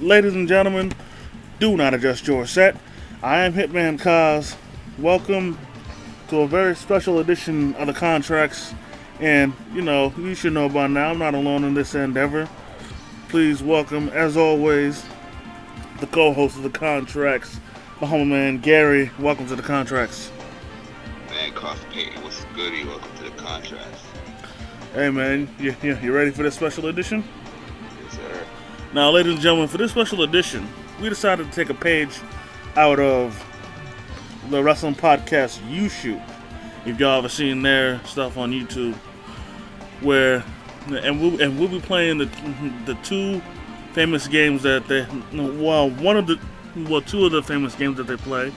ladies and gentlemen, do not adjust your set. I am Hitman Kaz. Welcome to a very special edition of the Contracts. And, you should know by now, I'm not alone in this endeavor. Please welcome, as always, the co-host of the Contracts, the humble man, Gary. Welcome to the Contracts. Man, Coffee Payton, what's goody? Welcome to the Contracts. Hey, man, you ready for this special edition? Yes, sir. Now, ladies and gentlemen, for this special edition, we decided to take a page out of the wrestling podcast You Shoot. If y'all ever seen their stuff on YouTube, we'll be playing the two famous games that two of the famous games that they play.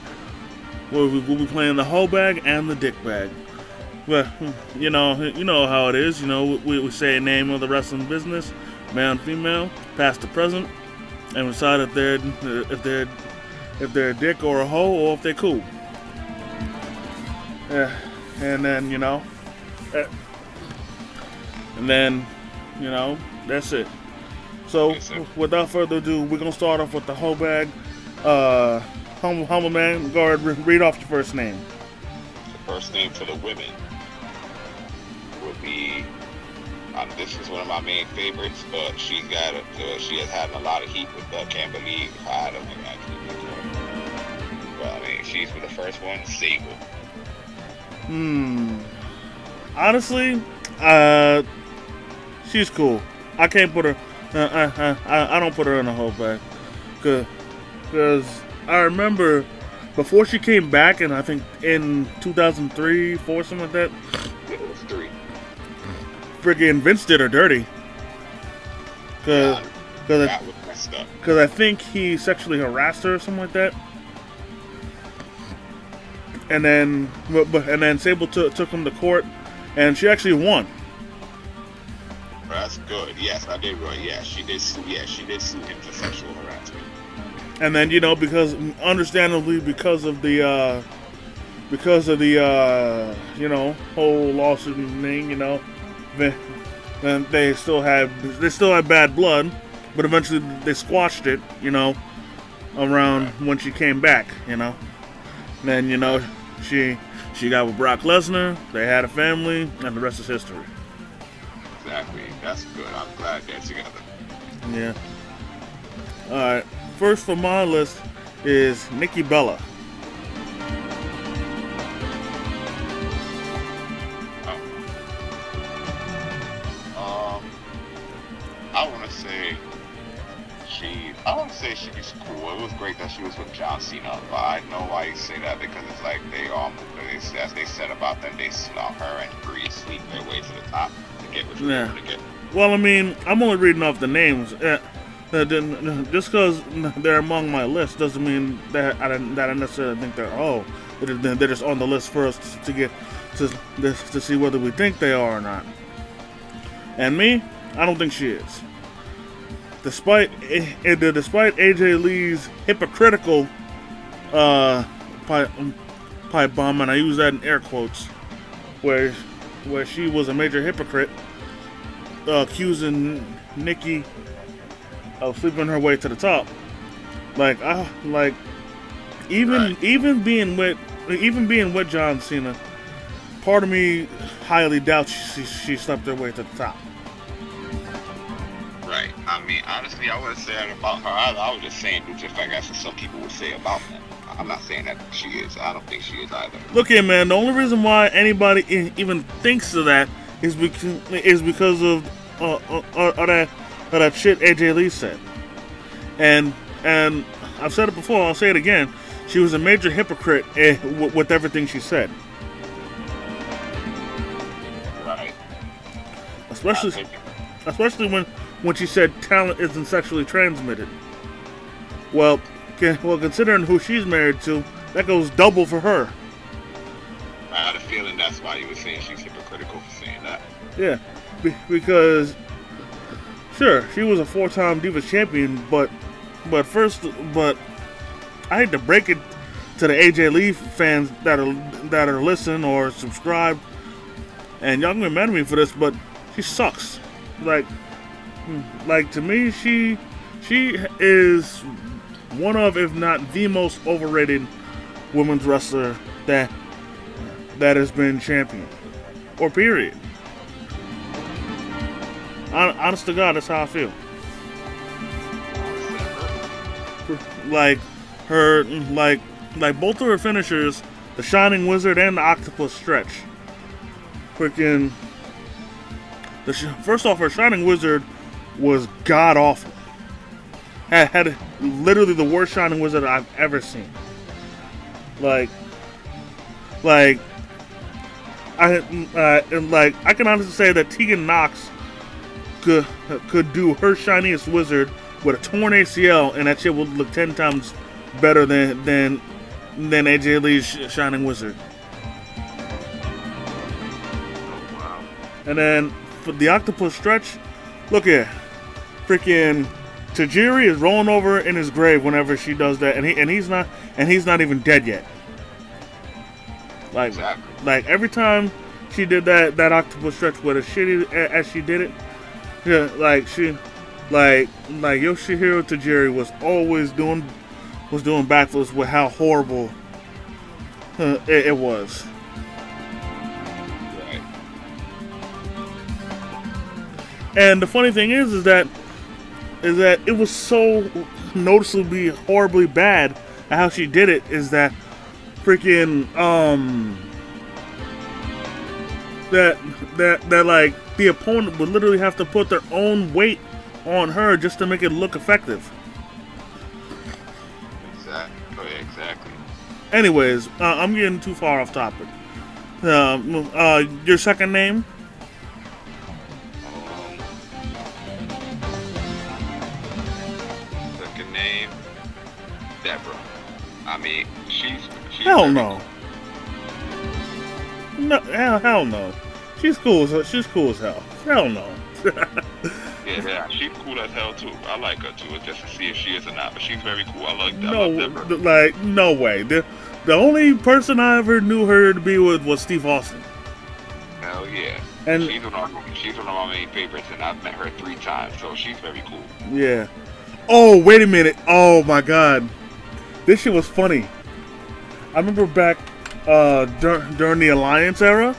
We'll be playing the hoe bag and the dick bag. Well, you know how it is. We say a name of the wrestling business, male and female, past to present, and decide if they're a dick or a hoe or if they're cool. Yeah, and then that's it. So Yes, sir. without further ado, we're gonna start off with the hoe bag. Humble man, go ahead, read off your first name. The first name for the women would be. This is one of my main favorites, but she has had a lot of heat with Can't Believe I don't think actually picked her. But she's for the first one, Sable. Honestly, she's cool. I can't put her. I don't put her in the whole bag, cause I remember before she came back, and I think in 2003, 4, something like that. It was 3. Freaking Vince did her dirty, cause That was messed up. I think he sexually harassed her or something like that. And then Sable took him to court, and she actually won. That's good. Yes, I did right. Yeah, she did sue. Yeah, she did sue him for sexual harassment. And then because understandably because of the whole lawsuit and thing, then they still had bad blood, but eventually they squashed it, around when she came back, Then she got with Brock Lesnar, they had a family, and the rest is history. Exactly. That's good. I'm glad they're together. Yeah. Alright. First for my list is Nikki Bella. I want to say she's cool. It was great that she was with John Cena, but I know why you say that, because it's like as they said about them, they saw her and Bree sweep their way to the top to get what they wanted to get. Well, I'm only reading off the names. Just because they're among my list doesn't mean that I necessarily think they're just on the list first to get to see whether we think they are or not. And me, I don't think she is. Despite AJ Lee's hypocritical pipe bomb, and I use that in air quotes, where she was a major hypocrite, accusing Nikki of sleeping her way to the top. Even being with John Cena, part of me highly doubts she slept her way to the top. Right. Honestly, I wouldn't say that about her either. I was just saying just like that's what some people would say about them. I'm not saying that she is. I don't think she is either. Look here, man. The only reason why anybody even thinks of that is because of that shit AJ Lee said. And I've said it before. I'll say it again. She was a major hypocrite with everything she said. Right. Especially when she said talent isn't sexually transmitted. Well, considering who she's married to, that goes double for her. I had a feeling that's why you were saying she's hypocritical for saying that. Yeah, because sure, she was a 4-time Divas champion, but I hate to break it to the AJ Lee fans that are listening or subscribed, and y'all can be mad at me for this, but she sucks. Like to me, she She is one of, if not the most overrated women's wrestler that has been champion, or period. Honest to God, that's how I feel. Like her, like both of her finishers, the Shining Wizard and the Octopus Stretch. Freaking. First off, her Shining Wizard was god awful. Had literally the worst Shining Wizard I've ever seen. I can honestly say that Tegan Knox could do her shiniest wizard with a torn ACL, and that shit would look 10 times better than AJ Lee's Shining Wizard. Wow. And then for the Octopus Stretch, look here, freaking Tajiri is rolling over in his grave whenever she does that, and he's not even dead yet. Exactly. Like every time she did that Octopus Stretch, with as shitty as she did it, yeah, like Yoshihiro Tajiri was always doing backflips with how horrible it was. Right. And the funny thing is that it was so noticeably horribly bad at how she did it, is that freaking that like the opponent would literally have to put their own weight on her just to make it look effective. Exactly. Anyways, I'm getting too far off topic. Your second name? Second name, Deborah. I mean, she's hell no. No, hell no. She's cool as hell. Hell no. Yeah, she's cool as hell too. I like her too, just to see if she is or not. But she's very cool. I love Deborah. Like no way. The only person I ever knew her to be with was Steve Austin. Hell yeah. And she's one of my main favorites, and I've met her 3 times, so she's very cool. Yeah. Oh, wait a minute. Oh my God. This shit was funny. I remember back during the Alliance era.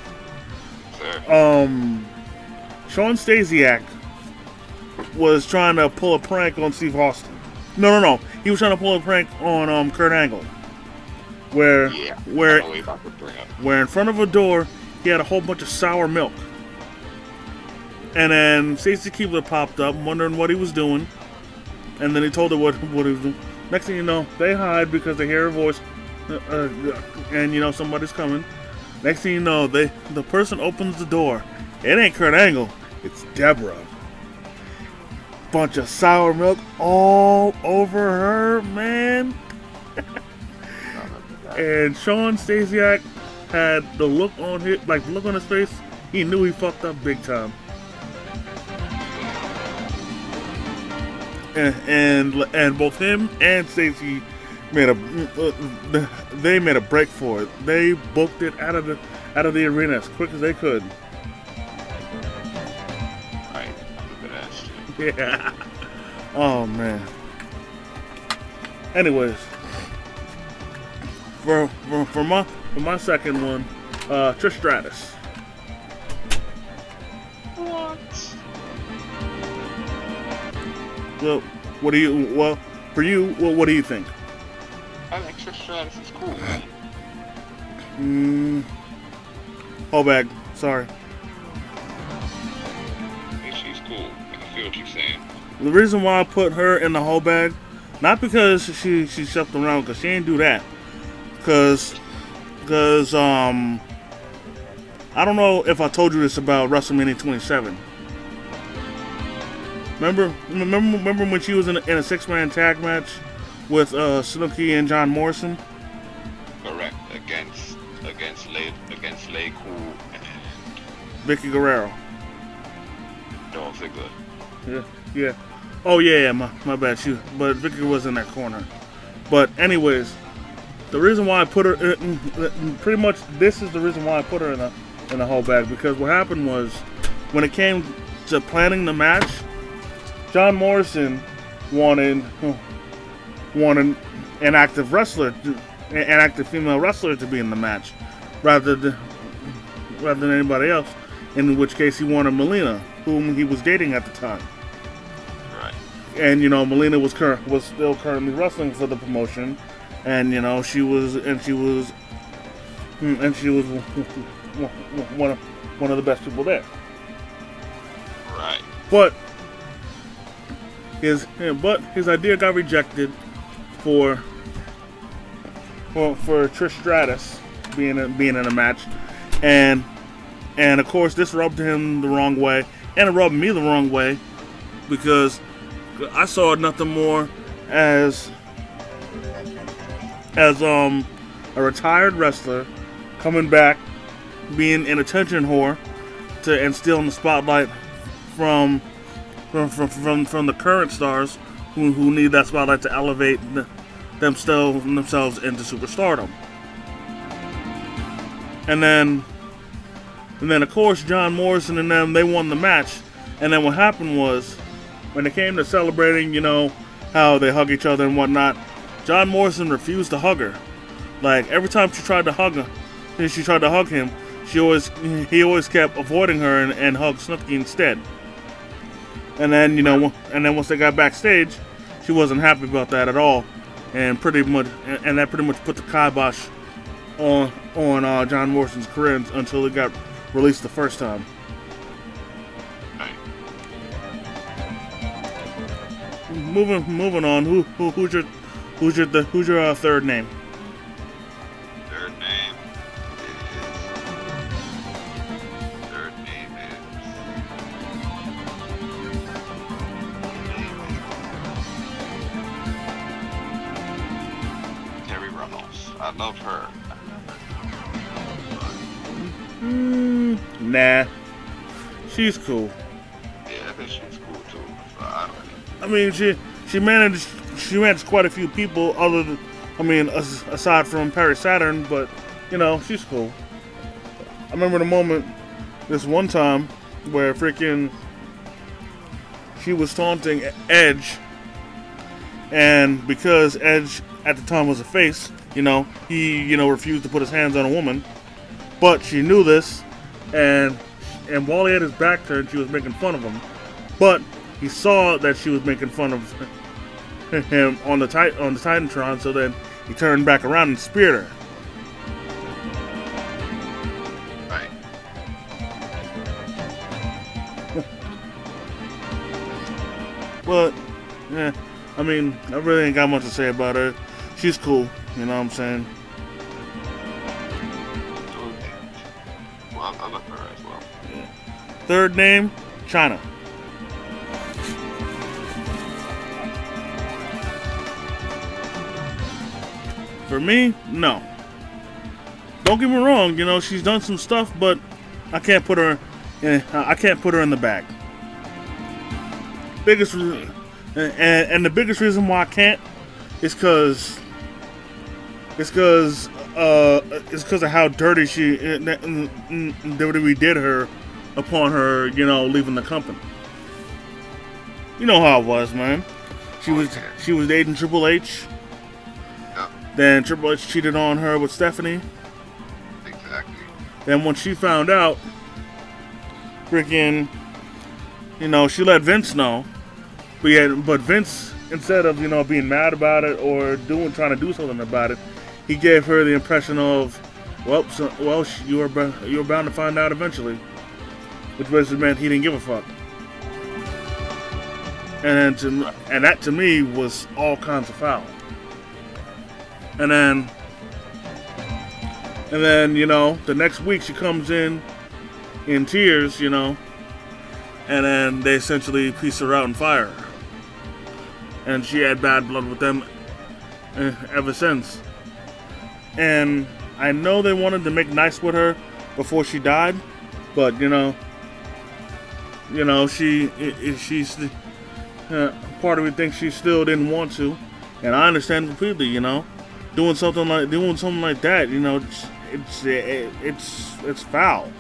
Sir. Sean Stasiak was trying to pull a prank on Steve Austin. No. He was trying to pull a prank on Kurt Angle. Where in front of a door he had a whole bunch of sour milk. And then Stacey Keebler popped up, wondering what he was doing. And then he told her what he was doing. Next thing you know, they hide because they hear a voice, and you know somebody's coming. Next thing you know, the person opens the door. It ain't Kurt Angle, it's Deborah. Bunch of sour milk all over her, man. And Sean Stasiak had the look on his face. He knew he fucked up big time. And both him and Stacey made a break for it. They booked it out of the arena as quick as they could. Right. Yeah. Oh man. Anyways, for my second one, Trish Stratus. What? Well, what do you? Well, for you, what do you think? I think Trish Stratus is cool, man. Hold back. Sorry. I think she's cool. I can feel what you're saying. The reason why I put her in the whole bag, not because she shuffled around, because she ain't do that. Because I don't know if I told you this about WrestleMania 27. Remember when she was in a 6-man tag match with Snooki and John Morrison? Correct. Against Lay Cool and Vicky Guerrero. Dolph Ziggler. Yeah. Oh yeah, my bad. But Vicky was in that corner. But anyways, the reason why I put her, pretty much this is the reason why I put her in the whole bag, because what happened was, when it came to planning the match, John Morrison wanted wanted an active wrestler, an active female wrestler to be in the match, rather than anybody else. In which case, he wanted Melina, whom he was dating at the time. Right. And Melina was still currently wrestling for the promotion, and she was one of the best people there. Right. But his idea got rejected for Trish Stratus being in a match, and of course this rubbed him the wrong way, and it rubbed me the wrong way, because I saw nothing more as a retired wrestler coming back, being an attention whore, and stealing the spotlight from the current stars who need that spotlight to elevate themselves into superstardom. And then of course John Morrison and them, they won the match. And then what happened was, when it came to celebrating, how they hug each other and whatnot, John Morrison refused to hug her. Like, every time she tried to hug him, he always kept avoiding her and hugged Snooki instead. And then once they got backstage, she wasn't happy about that at all, and that pretty much put the kibosh on John Morrison's career until he got released the first time. Moving on. Who's your third name? Third name is Terry Reynolds. I love her. Nah, she's cool. Yeah, I think she's cool too. So I mean, she managed quite a few people aside from Perry Saturn, but she's cool. I remember the moment this one time where she was taunting Edge, and because Edge at the time was a face, he refused to put his hands on a woman, but she knew this, and while he had his back turned, she was making fun of him, but he saw that she was making fun of him on the Titantron, so then he turned back around and speared her. Right. But, yeah, I mean, I really ain't got much to say about her. She's cool, you know what I'm saying? Well, I love her as well. Yeah. Third name, China. For me, no. Don't get me wrong, she's done some stuff, but I can't put her in the bag. And the biggest reason why I can't is because of how dirty WWE did her upon her, leaving the company. You know how it was, man. She was dating Triple H. Then Triple H cheated on her with Stephanie. Exactly. Then when she found out, she let Vince know. But Vince, instead of being mad about it or trying to do something about it, he gave her the impression of, you were bound to find out eventually, which basically meant he didn't give a fuck. And that to me was all kinds of foul. And then, the next week she comes in tears, and then they essentially piece her out and fire her. And she had bad blood with them ever since. And I know they wanted to make nice with her before she died, but she's part of me thinks she still didn't want to, and I understand completely. Doing something like that, it's foul.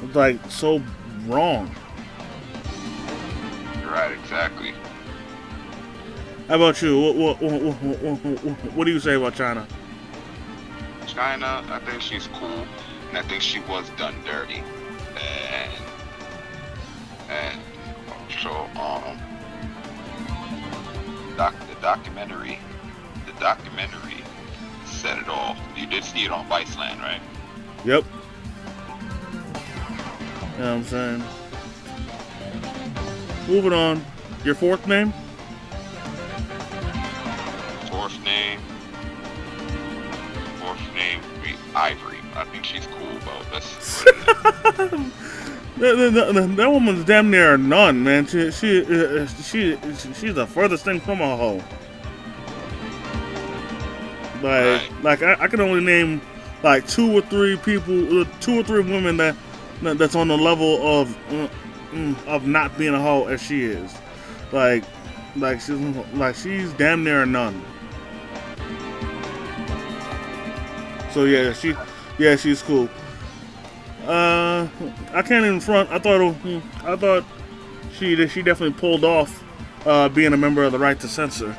It's like so wrong. Right, exactly. How about you? What do you say about China? China, I think she's cool, and I think she was done dirty, and and so the documentary said it all. You did see it on Viceland, right? Yep. You know what I'm saying? Moving on. Your fourth name? Fourth name would be Ivory. I think she's cool, but that's that woman's damn near a nun, man. She's the furthest thing from a hoe. Like I can only name like two or three women that's on the level of not being a hoe as she is. Like she's damn near a nun. So yeah, she's cool. I can't even front. I thought she definitely pulled off being a member of the Right to Censor.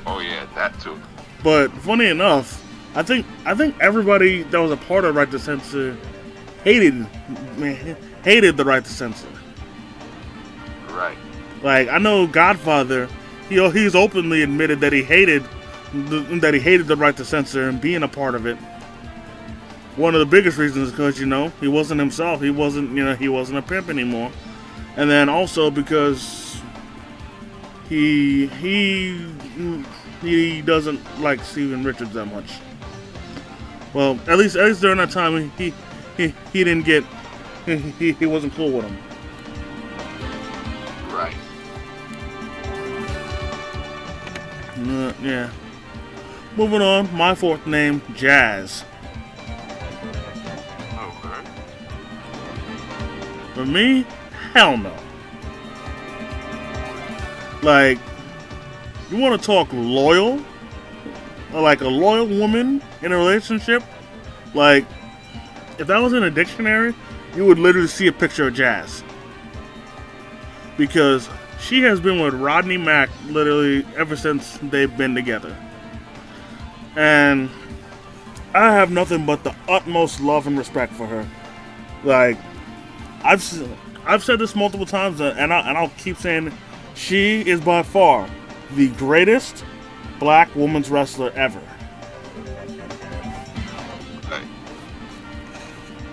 Oh yeah, that too. But funny enough, I think everybody that was a part of Right to Censor hated the Right to Censor. Right. Like I know Godfather, he's openly admitted that he hated the Right to Censor and being a part of it. One of the biggest reasons is because he wasn't himself. He wasn't a pimp anymore, and then also because he doesn't like Steven Richards that much. Well, at least during that time, he didn't get he wasn't cool with him. Right. Yeah. Moving on, my fourth name, Jazz. Okay. For me, hell no. Like, you want to talk loyal? Like a loyal woman in a relationship? Like, if that was in a dictionary, you would literally see a picture of Jazz. Because she has been with Rodney Mack literally ever since they've been together. And I have nothing but the utmost love and respect for her. Like, I've said this multiple times, and I'll keep saying it. She is by far the greatest black women's wrestler ever. Okay.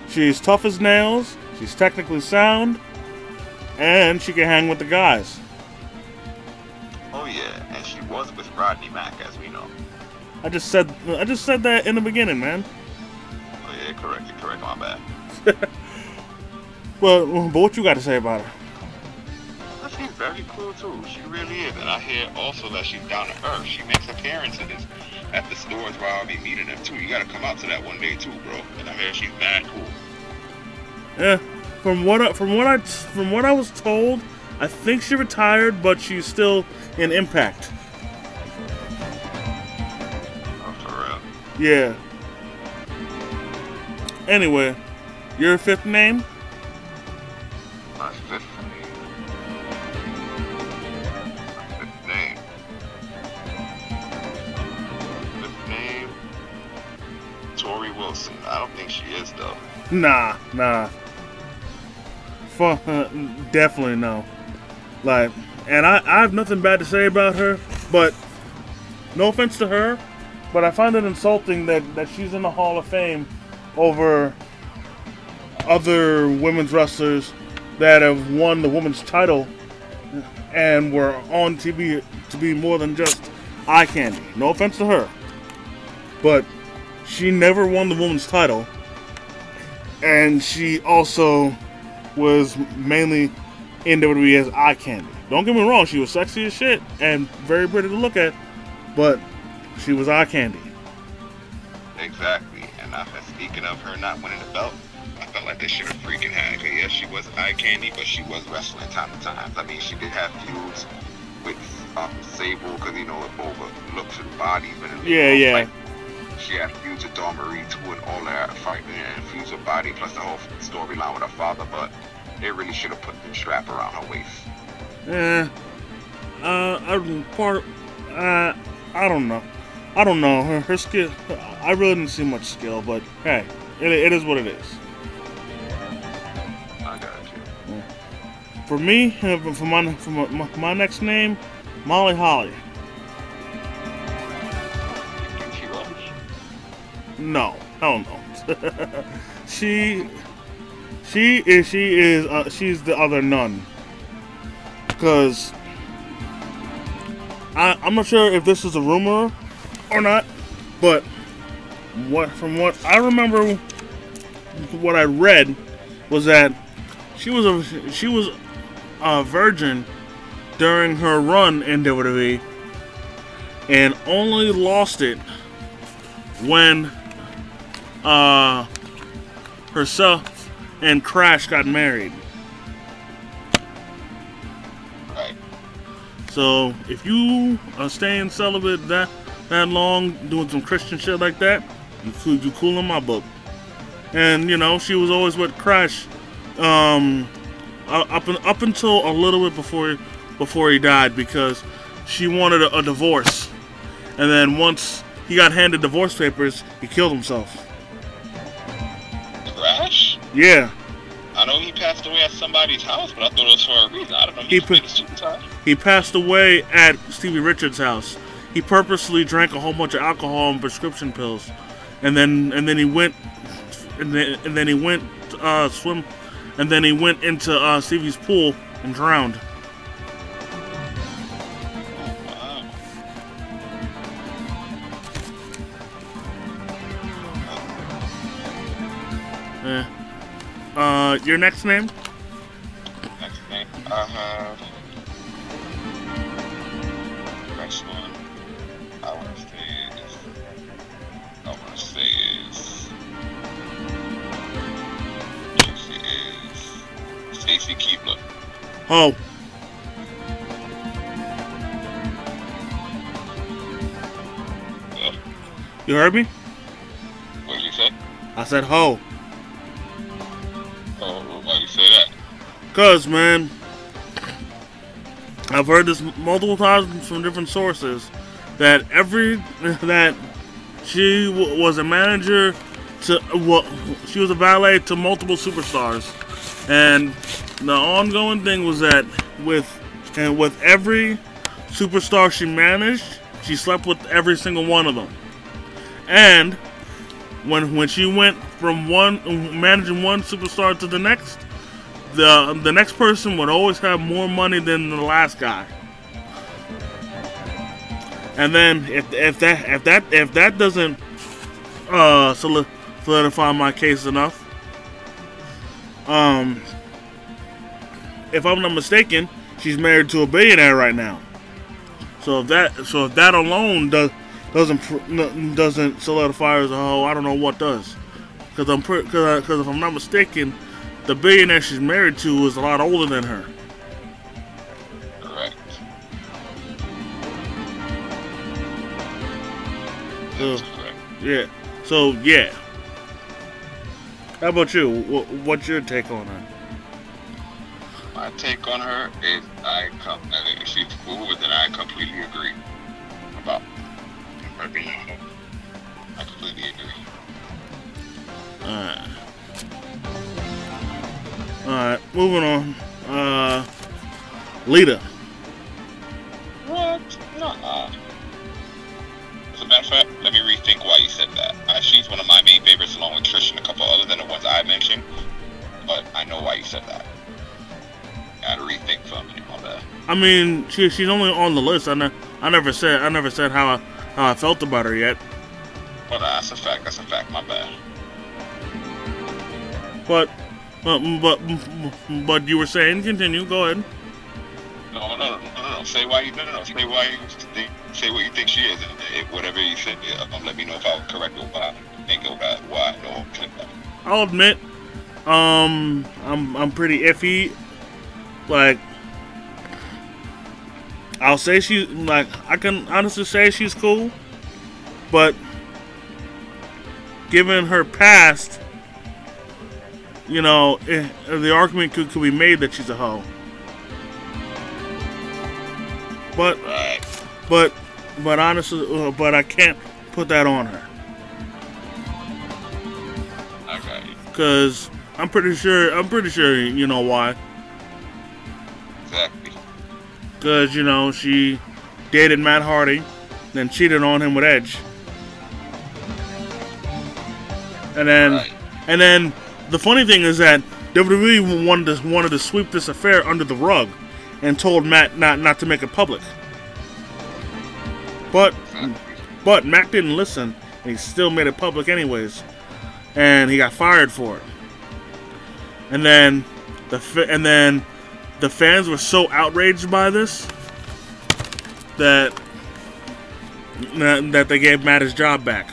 She's tough as nails, she's technically sound, and she can hang with the guys. Oh yeah, and she was with Rodney Mack, as we know. I just said that in the beginning, man. Oh yeah, correct, my bad. Well, but what you got to say about her? Well, she's very cool too. She really is, and I hear also that she's down to earth. She makes appearances at the stores where I'll be meeting them too. You gotta come out to that one day too, bro. And I hear she's mad cool. Yeah, from what I was told, I think she retired, but she's still in Impact. Oh, for real? Yeah. Anyway, your fifth name? My fifth name. Fifth name. Tori Wilson. I don't think she is though. Nah. Definitely no. Like, and I have nothing bad to say about her, but no offense to her, but I find it insulting that she's in the Hall of Fame over other women's wrestlers that have won the women's title and were on TV to be more than just eye candy. No offense to her, but she never won the women's title, and she also was mainly in WWE as eye candy. Don't get me wrong, she was sexy as shit and very pretty to look at, but she was eye candy. Exactly. And speaking of her not winning the belt, I felt like they should have freaking had her. Yes, she was eye candy, but she was wrestling time to time. I mean, she did have feuds with Sable because it overlooks her body. But Yeah. She had feuds with Dawn Marie too, and all that fighting and feuds with body, plus the whole storyline with her father. But they really should have put the strap around her waist. Eh, I'm part. Uh, I don't know. I don't know her skill. I really didn't see much skill, but hey, it is what it is. I got you. For me, for my next name, Molly Holly. You think she loves? No, hell no. she she's the other nun. Because I'm not sure if this is a rumor or not, but from what I remember, what I read was that she was a virgin during her run in WWE and only lost it when herself and Crash got married. Right. So if you are staying celibate that long, doing some Christian shit like that, you cool in my book. And you know she was always with Crash, up until a little bit before he died, because she wanted a divorce, and then once he got handed divorce papers, he killed himself. Crash? Yeah. I know he passed away at somebody's house, but I thought it was for a reason. I don't know. He committed suicide. He passed away at Stevie Richards' house. He purposely drank a whole bunch of alcohol and prescription pills, and then he went swim, and then he went into Stevie's pool and drowned. Wow. Your next name? Next name I have. Next one I want to say is. She is Stacy Keebler. Oh. Yeah. You heard me? What did you say? I said ho. Oh, why you say that? Cause man, I've heard this multiple times from different sources that that she was a manager to she was a valet to multiple superstars, and the ongoing thing was that with every superstar she managed, she slept with every single one of them, and when she went from managing one superstar to the next, the next person would always have more money than the last guy. And then if that doesn't solidify my case enough, if I'm not mistaken, she's married to a billionaire right now. So if that alone doesn't solidify her as a hoe, I don't know what does. Because if I'm not mistaken, the billionaire she's married to is a lot older than her. Correct. So, Correct. yeah. So yeah. How about you? What's your take on her? My take on her is I think she's cool, but then I completely agree about her being a hoe. I completely agree. Alright, moving on. Lita. What? Nuh-uh. As a matter of fact, let me rethink why you said that. She's one of my main favorites along with Trish and a couple other than the ones I mentioned, but I know why you said that. I had to rethink something on that. I mean, she's only on the list. I never said how I felt about her yet. Well, that's a fact. That's a fact. My bad. But you were saying, continue. Go ahead. No. Say why you Say why you think. Say what you think she is. Whatever you said, let me know if I was correct or why. Think about why. No, I'll admit, I'm pretty iffy. Like, I'll say I can honestly say she's cool, but given her past, you know, the argument could be made that she's a hoe. But Right. but honestly, but I can't put that on her I got you. because I'm pretty sure you know why. Exactly. Because she dated Matt Hardy, then cheated on him with Edge, and then Right. and then the funny thing is that WWE wanted to sweep this affair under the rug, and told Matt not to make it public. But Exactly. but Matt didn't listen, and he still made it public anyways, and he got fired for it. And then the fans were so outraged by this that they gave Matt his job back.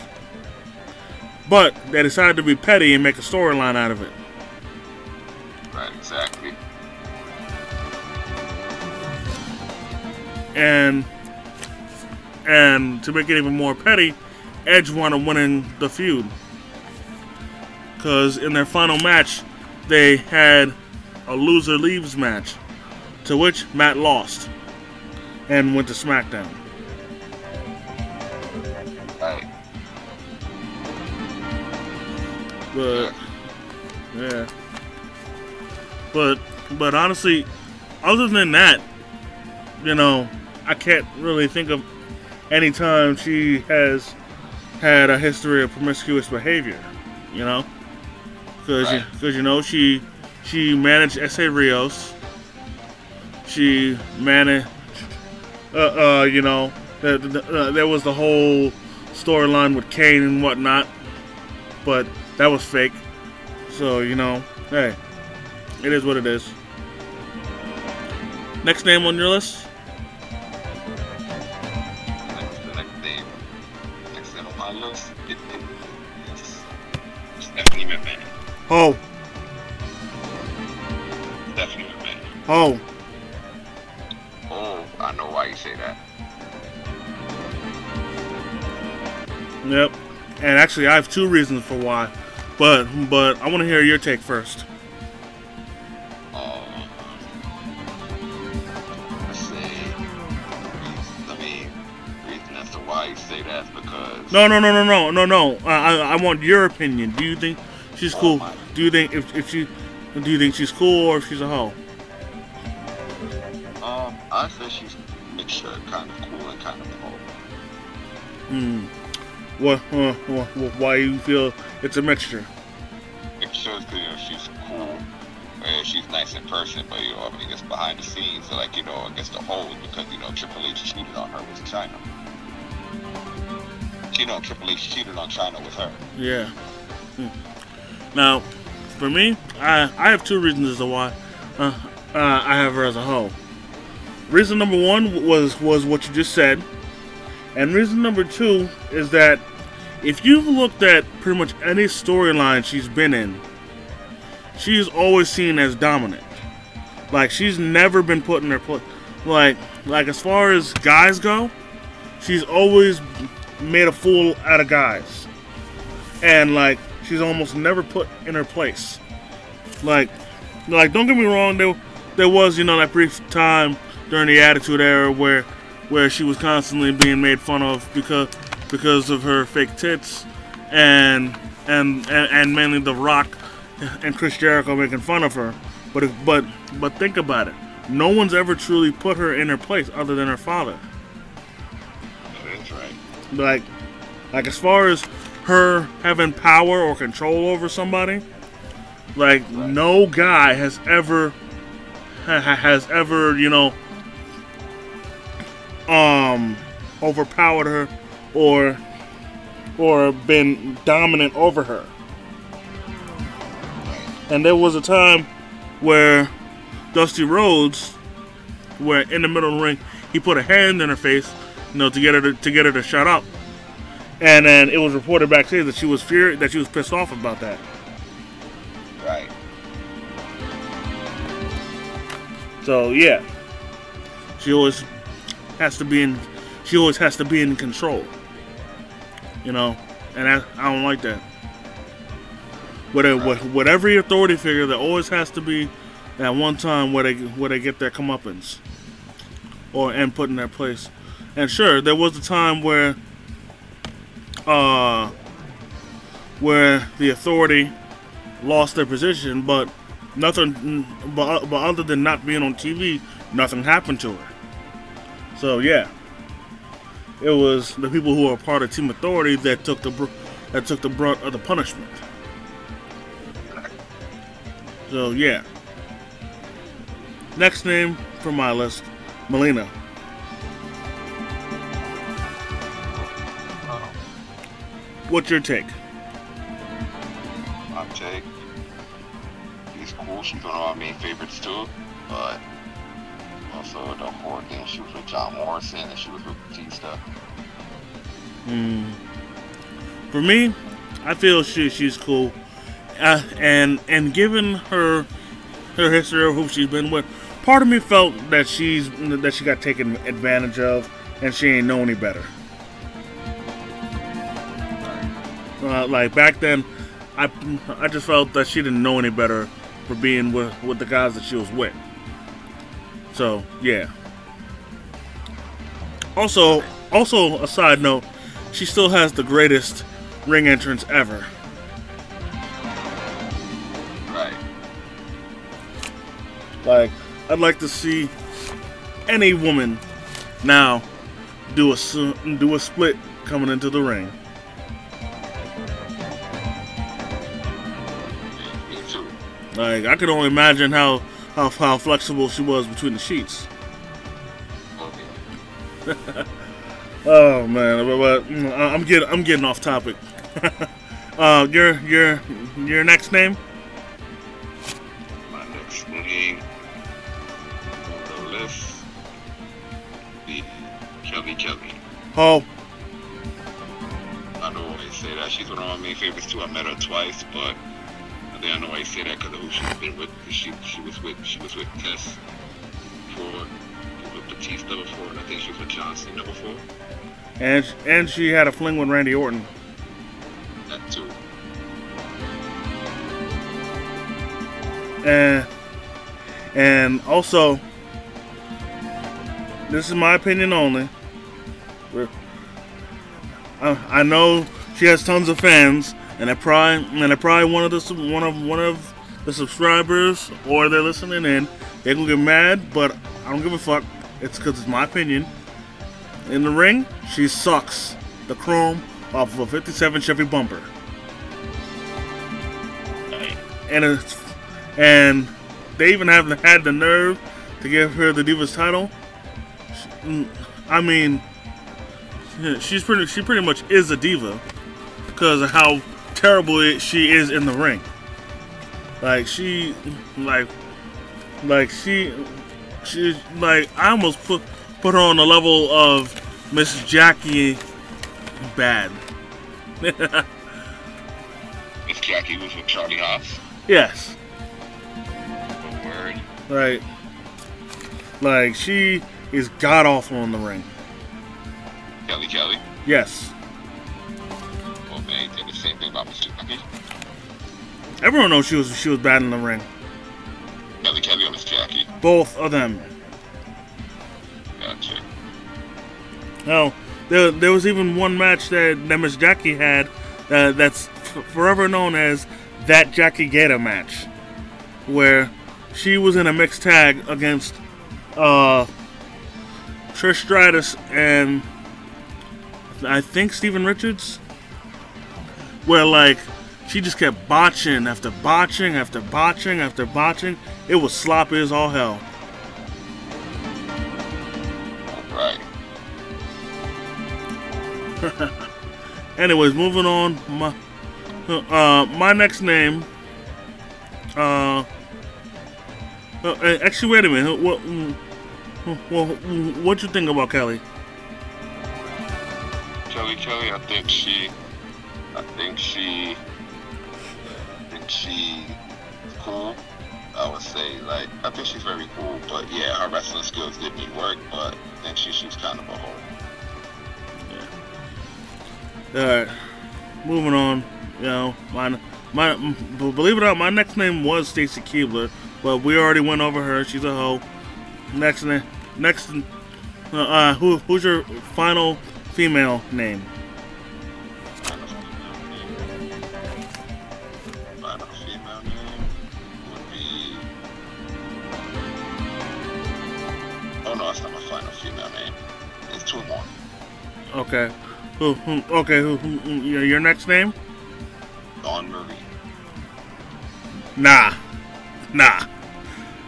But they decided to be petty and make a storyline out of it. Right. Exactly. And to make it even more petty, Edge wound up winning the feud. Because in their final match, they had a loser leaves match, to which Matt lost and went to SmackDown. Right. But yeah, but honestly, other than that, I can't really think of any time she has had a history of promiscuous behavior. Because Right. she managed S.A. Rios. She managed, there was the whole storyline with Kane and whatnot, but that was fake. So hey, it is what it is. Next name on your list? The next name on my list. It's definitely McMahon. Oh, Definitely McMahon. oh, Oh, I know why you say that. yep. And actually, I have two reasons for why, but I want to hear your take first. Let's say, reason as to why you say that is because. No. I want your opinion. Do you think she's cool? my- Do you think do you think she's cool or if she's a hoe? I say she's mixture, kind of cool and kind of cold. Why you feel it's a mixture? Mixture is because she's cool and she's nice in person, but I guess behind the scenes, I guess the whole is because Triple H cheated on her with China. Triple H cheated on China with her. Yeah. Now, for me, I have two reasons as to why I have her as a hoe. Reason number one was what you just said, and reason number two is that if you've looked at pretty much any storyline she's been in, she's always seen as dominant. Like she's never been put in her place. Like as far as guys go, she's always made a fool out of guys, and she's almost never put in her place. Like don't get me wrong, there was that brief time during the Attitude Era where she was constantly being made fun of because of her fake tits and mainly The Rock and Chris Jericho making fun of her. But think about it. No one's ever truly put her in her place other than her father. That's right. Like as far as her having power or control over somebody, Right. no guy has ever overpowered her or been dominant over her. And there was a time where Dusty Rhodes, where in the middle of the ring, he put a hand in her face, to get her to shut up. And then it was reported backstage that she was pissed off about that. Right. So yeah, she always has to be in control. And I don't like that. With every authority figure, there always has to be that one time where they get their comeuppance. and put in their place. And sure, there was a time uh, where the authority lost their position, but nothing. But other than not being on TV, nothing happened to her. So yeah, it was the people who were part of Team Authority that took the brunt of the punishment. So yeah. Next name from my list, Melina. What's your take? My take. She's cool. She's one of my main favorites too. But also the whole thing, she was with John Morrison and she was with Batista. For me, I feel she's cool, and given her history of who she's been with, part of me felt that she got taken advantage of, and she ain't know any better. Like back then, I just felt that she didn't know any better for being with the guys that she was with. So yeah. Also, a side note, she still has the greatest ring entrance ever. Right. Like, I'd like to see any woman now do a split coming into the ring. Me too. Like, I could only imagine how flexible she was between the sheets. Okay. Oh man, but I'm getting off topic. Your next name? My next name on the list be Kelly. Oh, I don't always say that. She's one of my main favorites too. I met her twice, but I think I know why you say that because of who she's been with. She was with Tess before, she was with Batista before, and I think she was with John Cena before. and she had a fling with Randy Orton. That too. And also, this is my opinion only. I know she has tons of fans, and they're probably one of the subscribers, or they're listening in. They're gonna get mad, but I don't give a fuck. It's because it's my opinion. In the ring, she sucks the chrome off of a '57 Chevy bumper, and they even haven't had the nerve to give her the Divas title. I mean, she pretty much is a diva because of how terrible she is in the ring. She I almost put her on the level of Miss Jackie bad. Miss Jackie was with Charlie Haas. Yes. Oh, Right. word. Like she is god awful in the ring. Kelly. Yes. Oh man, did the same thing about Miss Jackie. Everyone knows she was bad in the ring. Kelly or Miss Jackie. Both of them. Gotcha. No, there was even one match that Miss Jackie had that's forever known as that Jackie Gator match, where she was in a mixed tag against Trish Stratus and I think Steven Richards, where like she just kept botching after botching after botching after botching. It was sloppy as all hell. Right. Anyways, moving on. My next name. Actually, wait a minute. What you think about Kelly? Kelly, I think she's cool. I would say, I think she's very cool, but yeah, her wrestling skills did need work, but I think she's kind of a whole. Yeah. Alright, moving on. You know, believe it or not, my next name was Stacy Keibler, but we already went over her. She's a hoe. Next who's your final female name? Final female name would be. Oh no, that's not my final female name. It's two more. Okay. Your next name? Dawn Marie. Nah.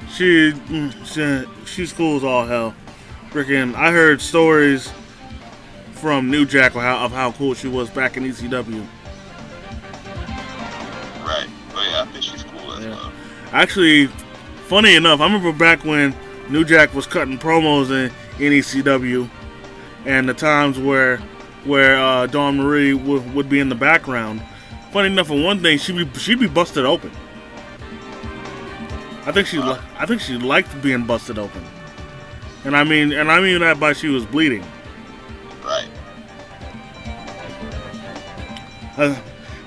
She's cool as all hell. Freaking, I heard stories from New Jack of how cool she was back in ECW. Right. Oh yeah, I think she's cool as well. Actually, funny enough, I remember back when New Jack was cutting promos in ECW, and the times where Dawn Marie would be in the background. Funny enough, for one thing, she'd be busted open. I think she liked being busted open, and I mean that by she was bleeding. Right.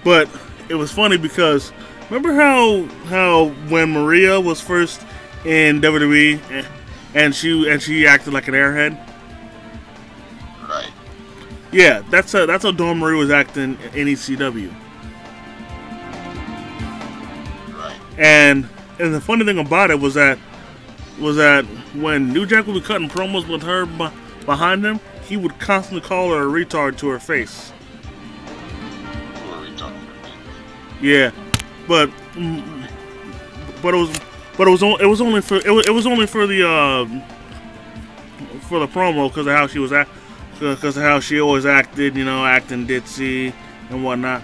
But it was funny because remember how when Maria was first in WWE and she acted like an airhead. Right. Yeah, that's how Dawn Marie was acting in ECW. Right. And the funny thing about it was that when New Jack would be cutting promos with her behind him, he would constantly call her a retard to her face. Yeah, but it was only for the promo because of how she was because of how she always acted, acting ditzy and whatnot.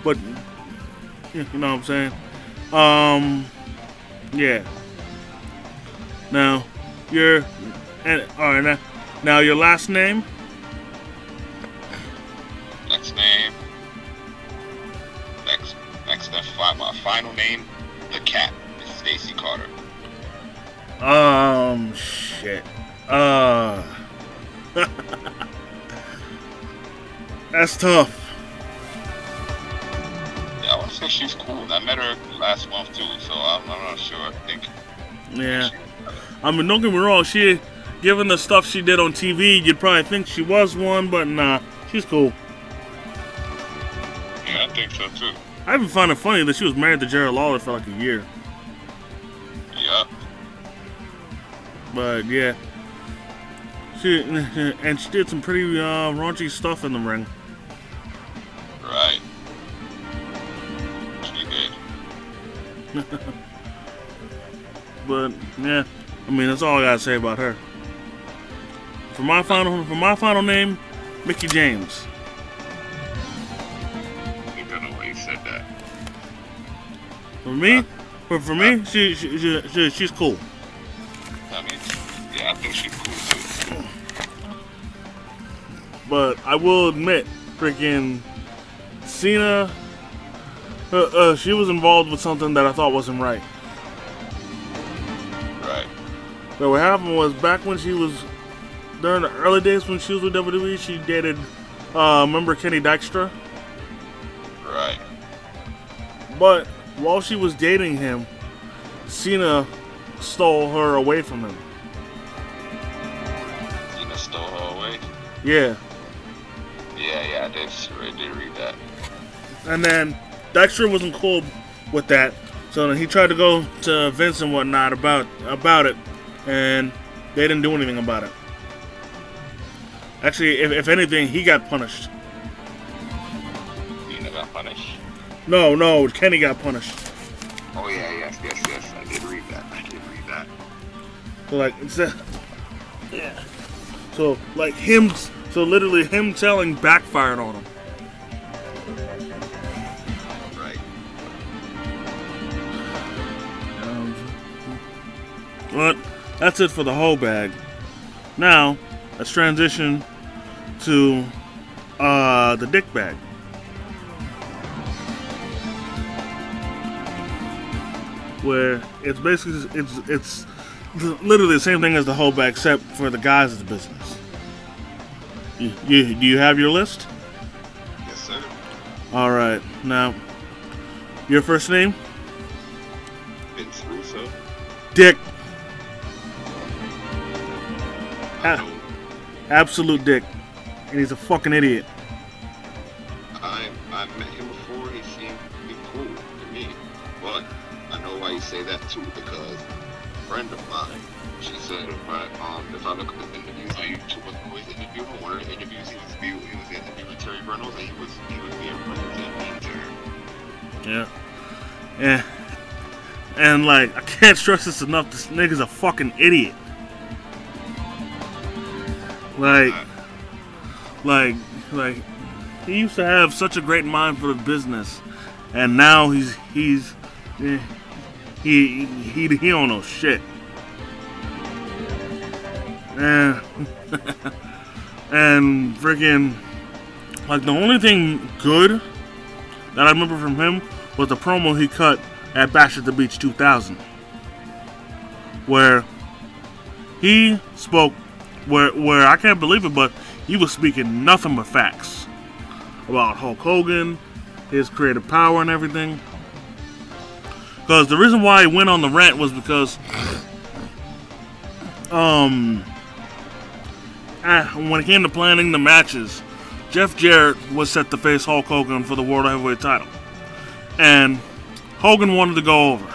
But you know what I'm saying? Yeah. Now now your last name? Next name. My final name, the cat, is Stacy Carter. Shit. That's tough. Yeah, I want to say she's cool. I met her last month too, so I'm not sure. I think. Yeah. I mean, don't get me wrong. Given the stuff she did on TV, you'd probably think she was one, but nah, she's cool. Yeah, I think so too. I even find it funny that she was married to Jerry Lawler for like a year. Yep. But yeah, she did some pretty raunchy stuff in the ring. Right. She did. But yeah, I mean that's all I gotta say about her. For my final name, Mickey James. I don't know why you said that. For me, she's cool. I mean, yeah, I think she's cool too. But I will admit, freaking Cena, she was involved with something that I thought wasn't right. Right. So what happened was back when she was during the early days when she was with WWE, she dated remember Kenny Dykstra? Right. But while she was dating him, Cena stole her away from him. Cena stole her away? Yeah. Yeah, I did read that. And then Dykstra wasn't cool with that, so then he tried to go to Vince and whatnot about it, and they didn't do anything about it. Actually, if anything, he got punished. Cena got punished? No, Kenny got punished. Oh yes. I did read that. So like yeah. So like literally him telling backfired on him. Right. But that's it for the whole bag. Now let's transition to the dick bag. Where it's basically it's literally the same thing as the whole bag, except for the guys of the business. Do you have your list? Yes, sir. All right. Now, your first name? Vince Russo. Dick. I know Absolute dick. And he's a fucking idiot. I met him before. He seemed to be cool to me, but I know why you say that too, because a friend of mine, she said if I look at the interviews on YouTube with who he's interviewing, one of the interviews he was interviewing Terry Reynolds, and he was being mean to her. Yeah. Yeah. And like, I can't stress this enough, this nigga's a fucking idiot. Like, he used to have such a great mind for the business, and now he don't know shit. And and freaking, like, the only thing good that I remember from him was the promo he cut at Bash at the Beach 2000, where he spoke, where I can't believe it, but he was speaking nothing but facts about Hulk Hogan, his creative power and everything. Because the reason why he went on the rant was because when it came to planning the matches, Jeff Jarrett was set to face Hulk Hogan for the World Heavyweight title. And Hogan wanted to go over.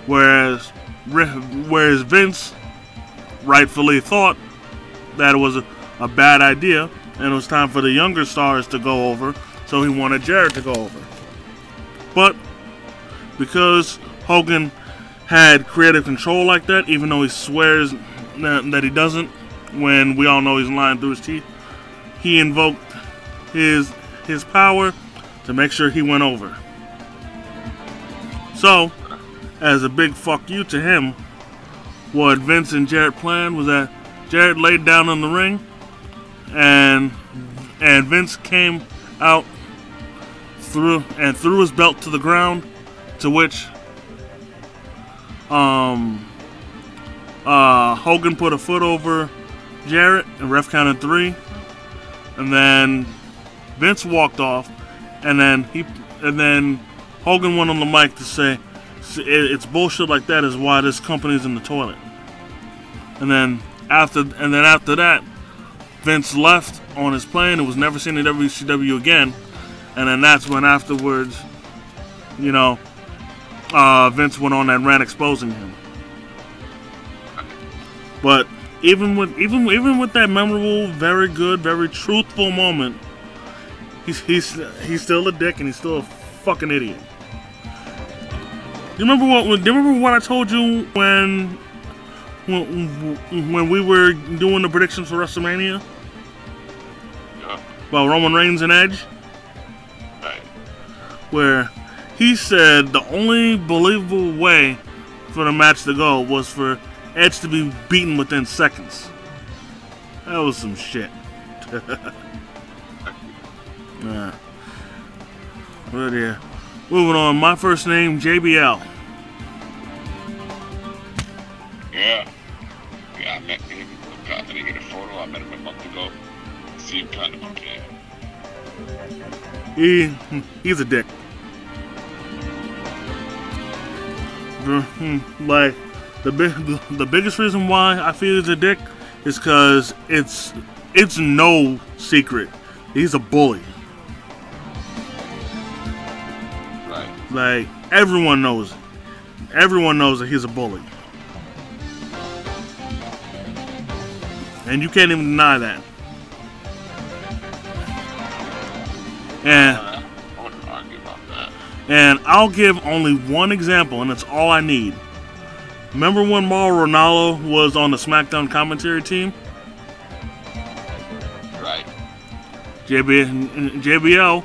Whereas Vince rightfully thought that it was a bad idea and it was time for the younger stars to go over, so he wanted Jarrett to go over. But because Hogan had creative control like that, even though he swears that he doesn't, when we all know he's lying through his teeth, he invoked his power to make sure he went over. So, as a big fuck you to him, what Vince and Jarrett planned was that Jarrett laid down in the ring, and Vince came out threw his belt to the ground, to which Hogan put a foot over Jarrett and ref counted 3, and then Vince walked off, and then Hogan went on the mic to say it's bullshit like that is why this company's in the toilet. And then after that, Vince left on his plane and was never seen in WCW again. And then that's when afterwards, Vince went on that rant exposing him. But even with that memorable, very good, very truthful moment, he's still a dick and he's still a fucking idiot. Do you remember what I told you when we were doing the predictions for WrestleMania? Yeah. About Roman Reigns and Edge? Right. Where he said the only believable way for the match to go was for Edge to be beaten within seconds. That was some shit. But yeah. Moving on, my first name, JBL. Yeah, I met him. Let me get a photo. I met him a month ago. Seemed kind of okay. He's a dick. Like, the biggest reason why I feel he's a dick is because it's no secret. He's a bully. Right. Like, everyone knows it. Everyone knows that he's a bully. And you can't even deny that. And I wouldn't argue about that. And I'll give only one example, and it's all I need. Remember when Mauro Ranallo was on the SmackDown commentary team? Right. JBL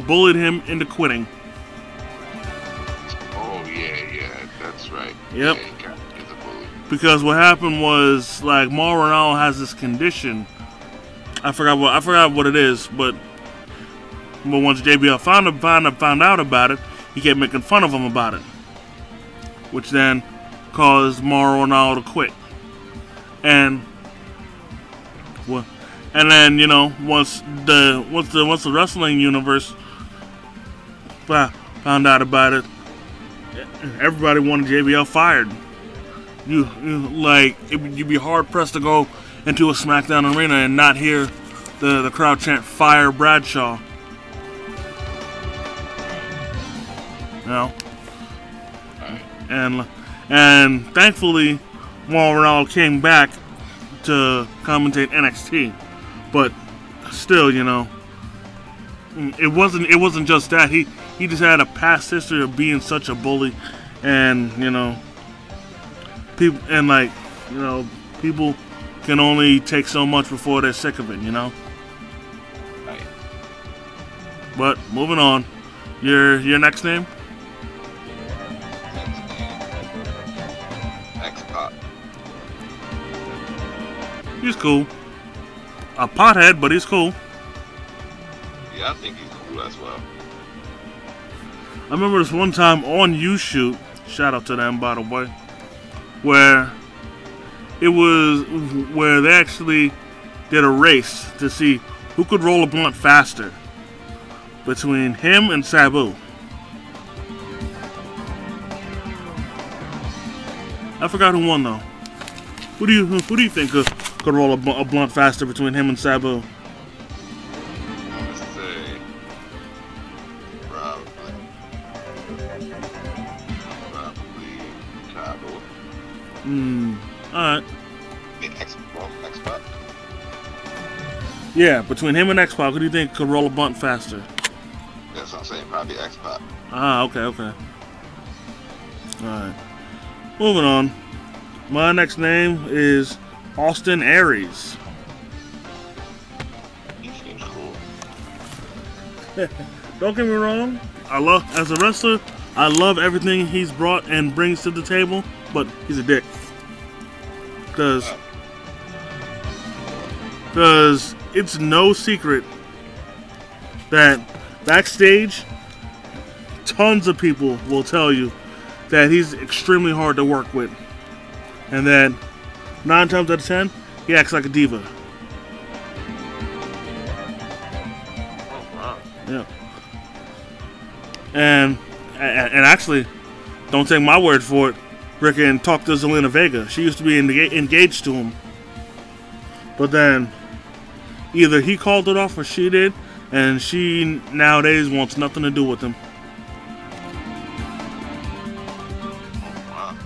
bullied him into quitting. Oh yeah, that's right. Yep. Yeah, he's a bully. Because what happened was, like, Mauro Ranallo has this condition. I forgot what it is, but once JBL found out about it, he kept making fun of him about it, which then caused Mauro Ranallo to quit. And then once the wrestling universe found out about it, everybody wanted JBL fired. you'd be hard pressed to go into a SmackDown arena and not hear the crowd chant "Fire Bradshaw." You know, and thankfully, Ronaldo came back to commentate NXT, but still, you know, it wasn't just that he just had a past history of being such a bully, and you know, people people can only take so much before they're sick of it, you know. Right. But moving on, your next name? X-Pac. He's cool. A pothead, but he's cool. Yeah, I think he's cool as well. I remember this one time on YouShoot, shout out to them by the way, where they actually did a race to see who could roll a blunt faster between him and Sabu. I forgot who won though. Who do you think could roll a blunt faster between him and Sabu? Let's say probably Cabo. Alright. X-Pac. Yeah, between him and X-Pac, who do you think could roll a blunt faster? That's what I'm saying. Probably X-Pac. Okay. Alright. Moving on. My next name is Austin Aries. He seems cool. Don't get me wrong. As a wrestler, I love everything he's brought and brings to the table, but he's a dick. Because it's no secret that backstage, tons of people will tell you that he's extremely hard to work with. And that 9 times out of 10, he acts like a diva. Oh, wow. Yeah. And actually, don't take my word for it. Frickin' talk to Zelina Vega. She used to be engaged to him. But then, either he called it off or she did, and she nowadays wants nothing to do with him. Wow.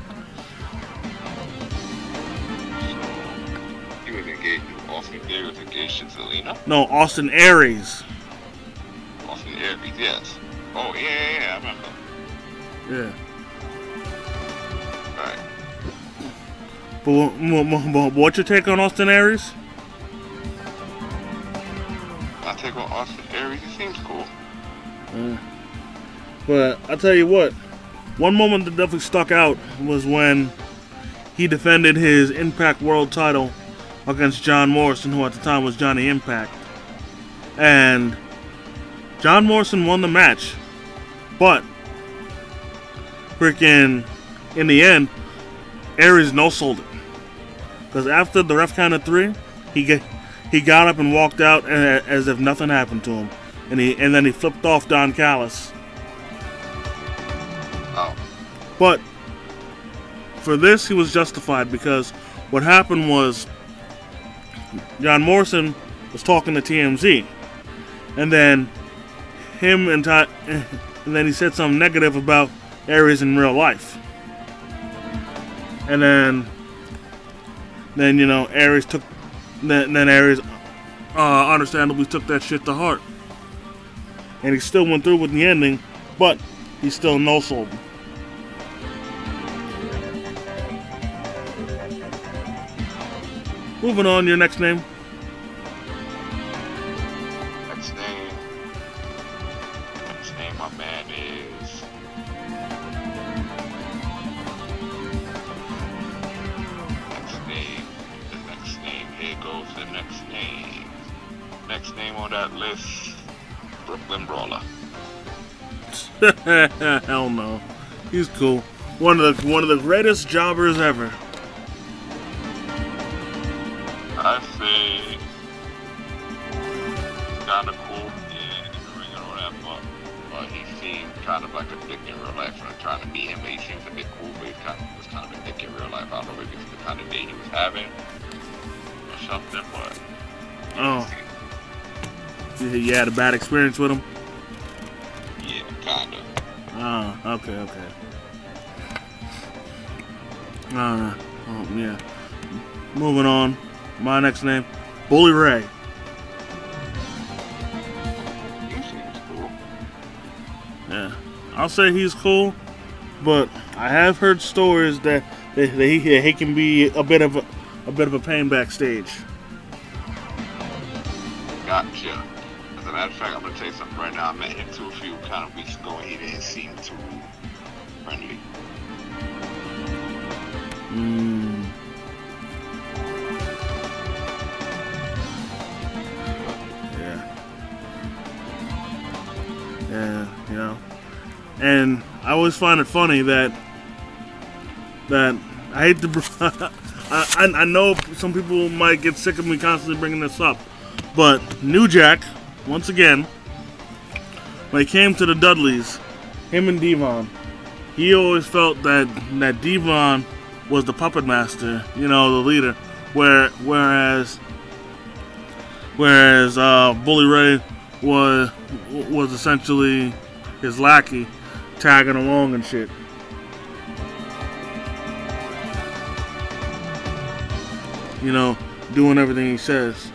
So, he was engaged to Austin Theory, was engaged to Zelina? No, Austin Aries. Austin Aries, yes. Oh, yeah, I remember. Yeah. Right. But what's your take on Austin Aries? My take on Austin Aries, he seems cool. But I'll tell you what, one moment that definitely stuck out was when he defended his Impact World title against John Morrison, who at the time was Johnny Impact. And John Morrison won the match, but freaking in the end, Aries no-sold it. Because after the ref counted 3, he got up and walked out as if nothing happened to him. And then he flipped off Don Callis. Oh. But for this, he was justified because what happened was John Morrison was talking to TMZ, and then and then he said something negative about Aries in real life, and then you know Aries took then Aries understandably took that shit to heart, and he still went through with the ending, but he still no-sold. Moving on, your next name. Next name, my man is. Next name. Here goes the next name. Next name on that list, Brooklyn Brawler. Hell no, he's cool. One of the greatest jobbers ever. I say he's kinda cool, yeah, in the ring and all that, but he seemed kind of like a dick in real life. And I'm trying to meet him, but he seems a bit cool, but he was kind of a dick in real life. I don't know if it's the kind of day he was having or something, but Oh, you had a bad experience with him? yeah, kind of. Oh, okay. Yeah. Moving on. My next name, Bully Ray. He seems cool. Yeah, I'll say he's cool, but I have heard stories that he can be a bit of a pain backstage. Gotcha. As a matter of fact, I'm gonna tell you something right now. I met him too a few kind of weeks ago, and he didn't seem too friendly. Yeah, you know. And I always find it funny that I hate to. I know some people might get sick of me constantly bringing this up, but New Jack, once again, when it came to the Dudleys, him and Devon, he always felt that Devon was the puppet master, you know, the leader, whereas Bully Ray was essentially his lackey, tagging along and shit. You know, doing everything he says.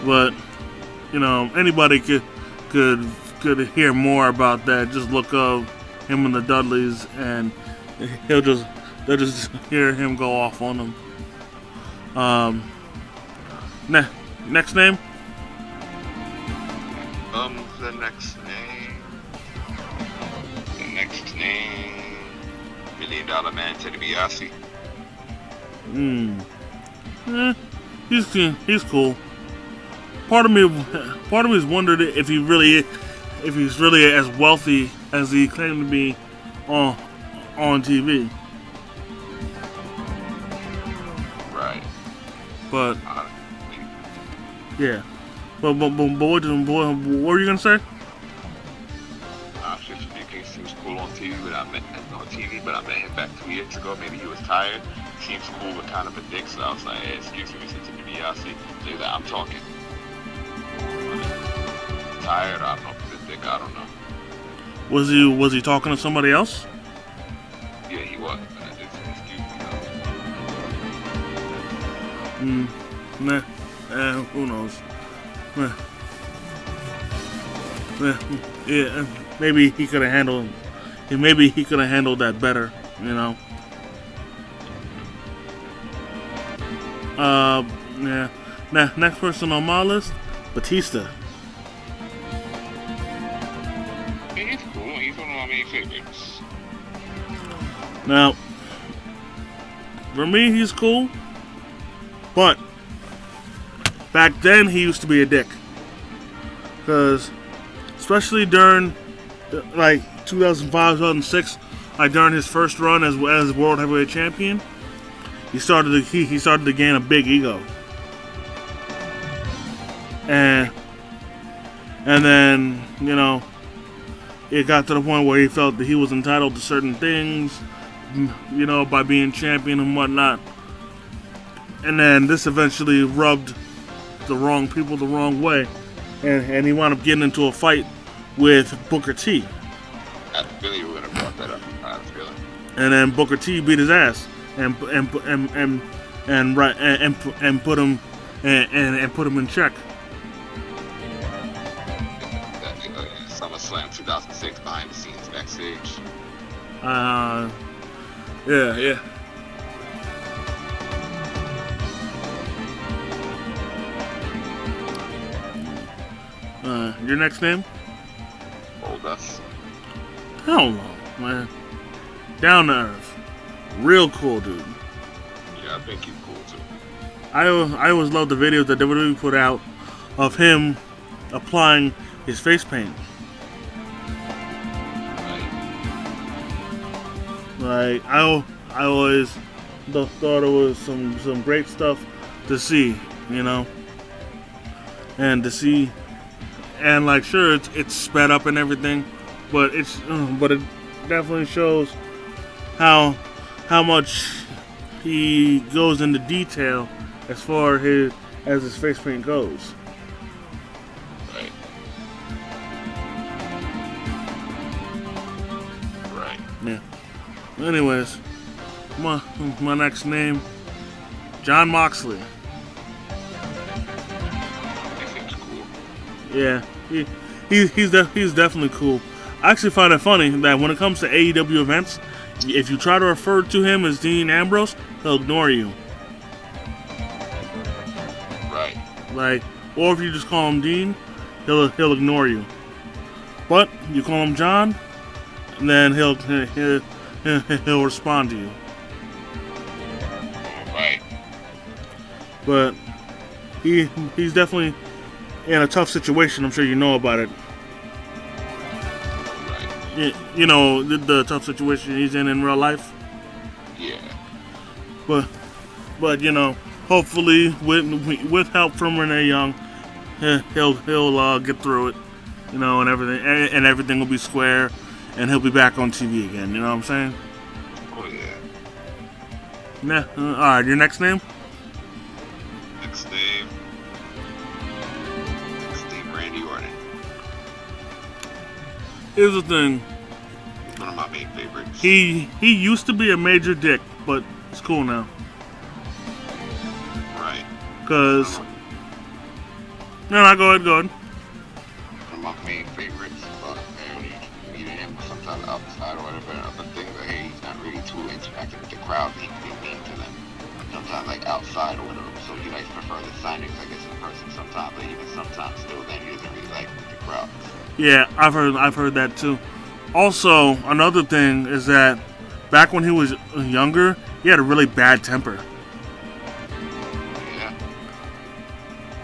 But, you know, anybody could hear more about that. Just look up him and the Dudleys, and they'll just hear him go off on them. Next name? The next name, $1 Million Man, Ted DiBiase. He's cool. Part of me's wondered if he's really as wealthy as he claimed to be on TV. Right. But yeah. But what were you gonna say? He seems cool on TV, but I met him back 2 years ago. Maybe he was tired. Seems cool, but kind of a dick. So I was like, hey, excuse me, Mr. DiBiase. So he's like, I'm talking. Tired? I don't know if he's a dick. I don't know. Was he talking to somebody else? Yeah, he was. And I just said, excuse me. Who knows? Yeah, maybe he could have handled. Maybe he could have handled that better. You know. Yeah. Next person on my list, Batista. Yeah, he's cool. He's one of my main favorites. Now, for me, he's cool, but back then he used to be a dick. Because, especially during, like, 2005, 2006, like during his first run as World Heavyweight Champion, he started to gain a big ego. And then, you know, it got to the point where he felt that he was entitled to certain things, you know, by being champion and whatnot. And then this eventually rubbed the wrong people the wrong way. And he wound up getting into a fight with Booker T. I really would have brought that up. I had a feeling. And then Booker T beat his ass and put him in check. SummerSlam 2006, behind the scenes backstage. Yeah. Your next name? Goldust. Hell no, man. Down to earth. Real cool dude. Yeah, I think he's cool too. I always loved the videos that WWE put out of him applying his face paint. Like, I always thought it was some great stuff to see, you know. and to see, and like sure it's sped up and everything, but it definitely shows how much he goes into detail as far as his face paint goes. Right. Right. Yeah. Anyways, my next name, John Moxley. I think it's cool. Yeah, he's definitely cool. I actually find it funny that when it comes to AEW events, if you try to refer to him as Dean Ambrose, he'll ignore you. Right. Like, or if you just call him Dean, he'll ignore you. But you call him John, and then he'll respond to you. Right. But he's definitely in a tough situation. I'm sure you know about it. Right. You know the tough situation he's in real life. Yeah. But you know, hopefully with help from Renee Young, he'll get through it. You know, and everything will be square, and he'll be back on TV again. You know what I'm saying? Oh yeah. Yeah. All right. Your next name? Next name. Randy Orton. Here's the thing. One of my main favorites. He used to be a major dick, but it's cool now. Right. Cause no, go ahead. One of my main favorites, but apparently meeting him sometimes outside or whatever, and other things like, hey, he's not really too interactive with the crowd, he's being mean to them. Sometimes like outside or whatever, so he likes prefer the signings, I guess, in person sometimes, but even sometimes still then he doesn't really like with the crowd. Yeah, I've heard that too. Also, another thing is that back when he was younger, he had a really bad temper. Yeah.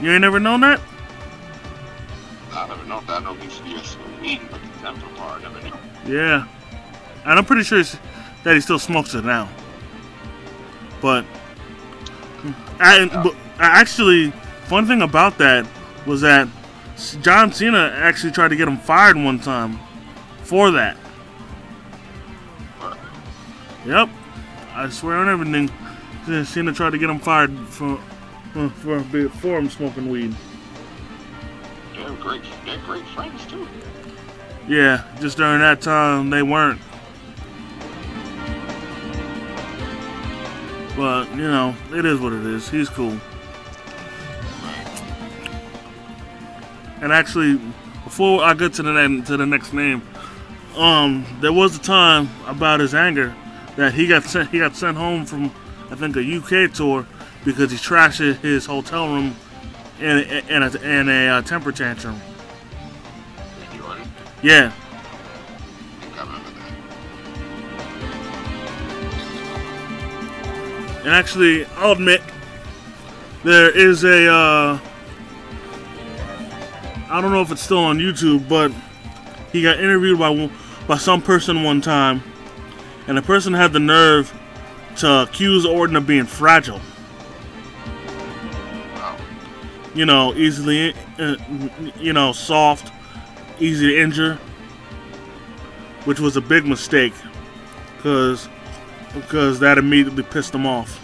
You ain't never known that? I never know that. I know he used to be a sweet, but the temper part, I never knew. Yeah, and I'm pretty sure that he still smokes it now. But actually, fun thing about that was that John Cena actually tried to get him fired one time for that. What? Yep, I swear on everything, Cena tried to get him fired for him smoking weed. They're great friends too. Yeah, just during that time they weren't. But you know, it is what it is. He's cool. And actually, before I get to the next name, there was a time about his anger that he got sent home from, I think, a UK tour because he trashed his hotel room in a temper tantrum. Randy Orton? Yeah. I think I remember that. And actually, I'll admit, there is a, I don't know if it's still on YouTube, but he got interviewed by some person one time, and the person had the nerve to accuse Orton of being fragile. Wow. You know, easily, soft, easy to injure, which was a big mistake, because that immediately pissed him off.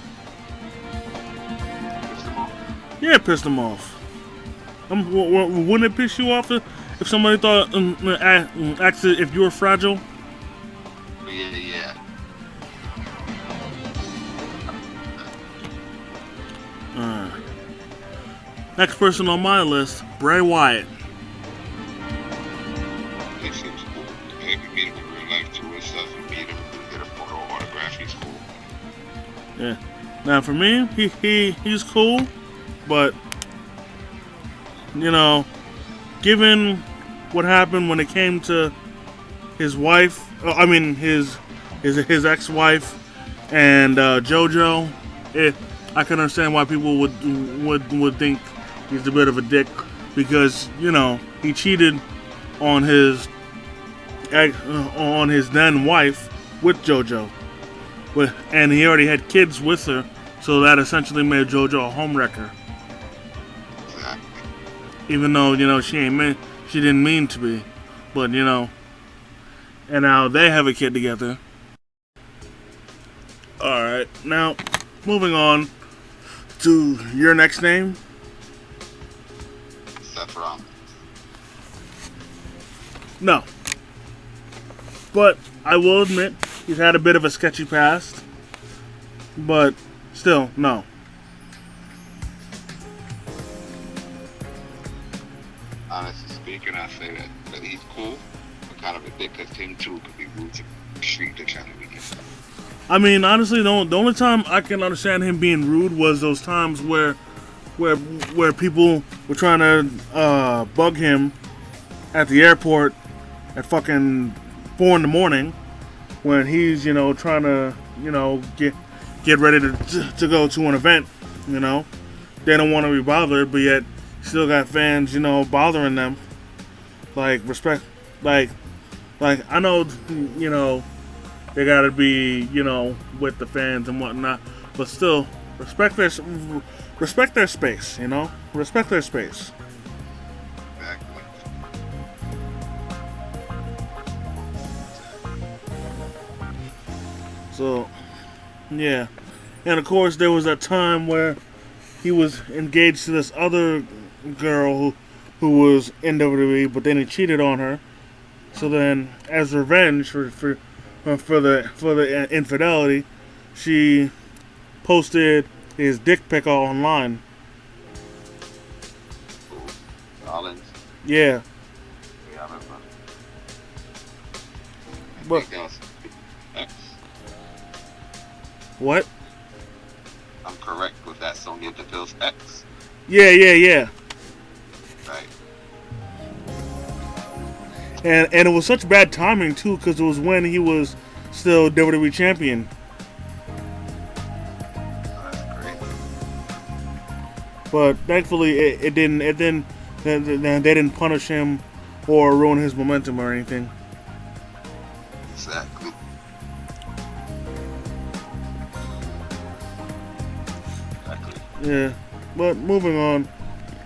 Pissed him off? Yeah, it pissed him off. Wouldn't it piss you off if somebody thought, actually, if you were fragile? Yeah. Next person on my list, Bray Wyatt. He seems cool. If you meet him in real life too and stuff, you meet him, you get a photo autograph, he's cool. Yeah. Now for me, he's cool, but you know, given what happened when it came to his wife, his ex-wife and JoJo, I can understand why people would think he's a bit of a dick, because you know he cheated on his then wife with JoJo, and he already had kids with her, so that essentially made JoJo a homewrecker. Exactly. even though she didn't mean to be, but and now they have a kid together. All right, now moving on to your next name. Saffron. No, but I will admit he's had a bit of a sketchy past, but still, no. Honestly speaking, I say that he's cool, but kind of a dick because him too could be rude to treat the kind of media. I mean, honestly, the only time I can understand him being rude was those times where people were trying to bug him at the airport at fucking 4 in the morning when he's trying to get ready to go to an event. They don't want to be bothered, but yet still got fans bothering them. Like respect, like I know they gotta be with the fans and whatnot, but still respect their space. Respect their space. Exactly. So yeah, and of course there was that time where he was engaged to this other girl who was in WWE, but then he cheated on her. So then, as revenge for the infidelity, she posted his dick pic online. Rollins. Yeah. Yeah, I remember. I But think that was X. what? I'm correct with that song. Get the Bills X. Yeah. Right. And it was such bad timing too, because it was when he was still WWE champion. Oh, that's great. But thankfully, it didn't. They didn't punish him or ruin his momentum or anything. Exactly. Yeah. But moving on,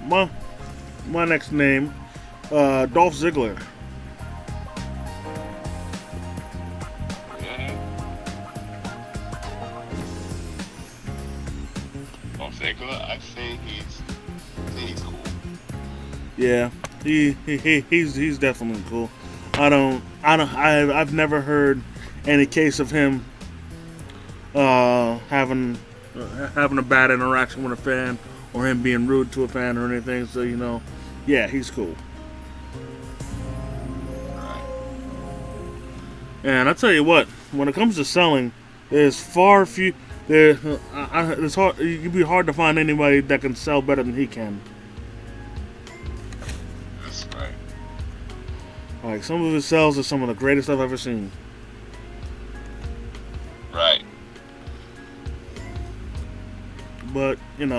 my next name, Dolph Ziggler. Yeah. Well, Ziggler, I say he's cool. Yeah, he's definitely cool. I've never heard any case of him having a bad interaction with a fan or him being rude to a fan or anything. So yeah, he's cool. Right. And I tell you what, when it comes to selling, there's far few. It's hard. It'd be hard to find anybody that can sell better than he can. That's right. Like some of his sales are some of the greatest I've ever seen. Right. But it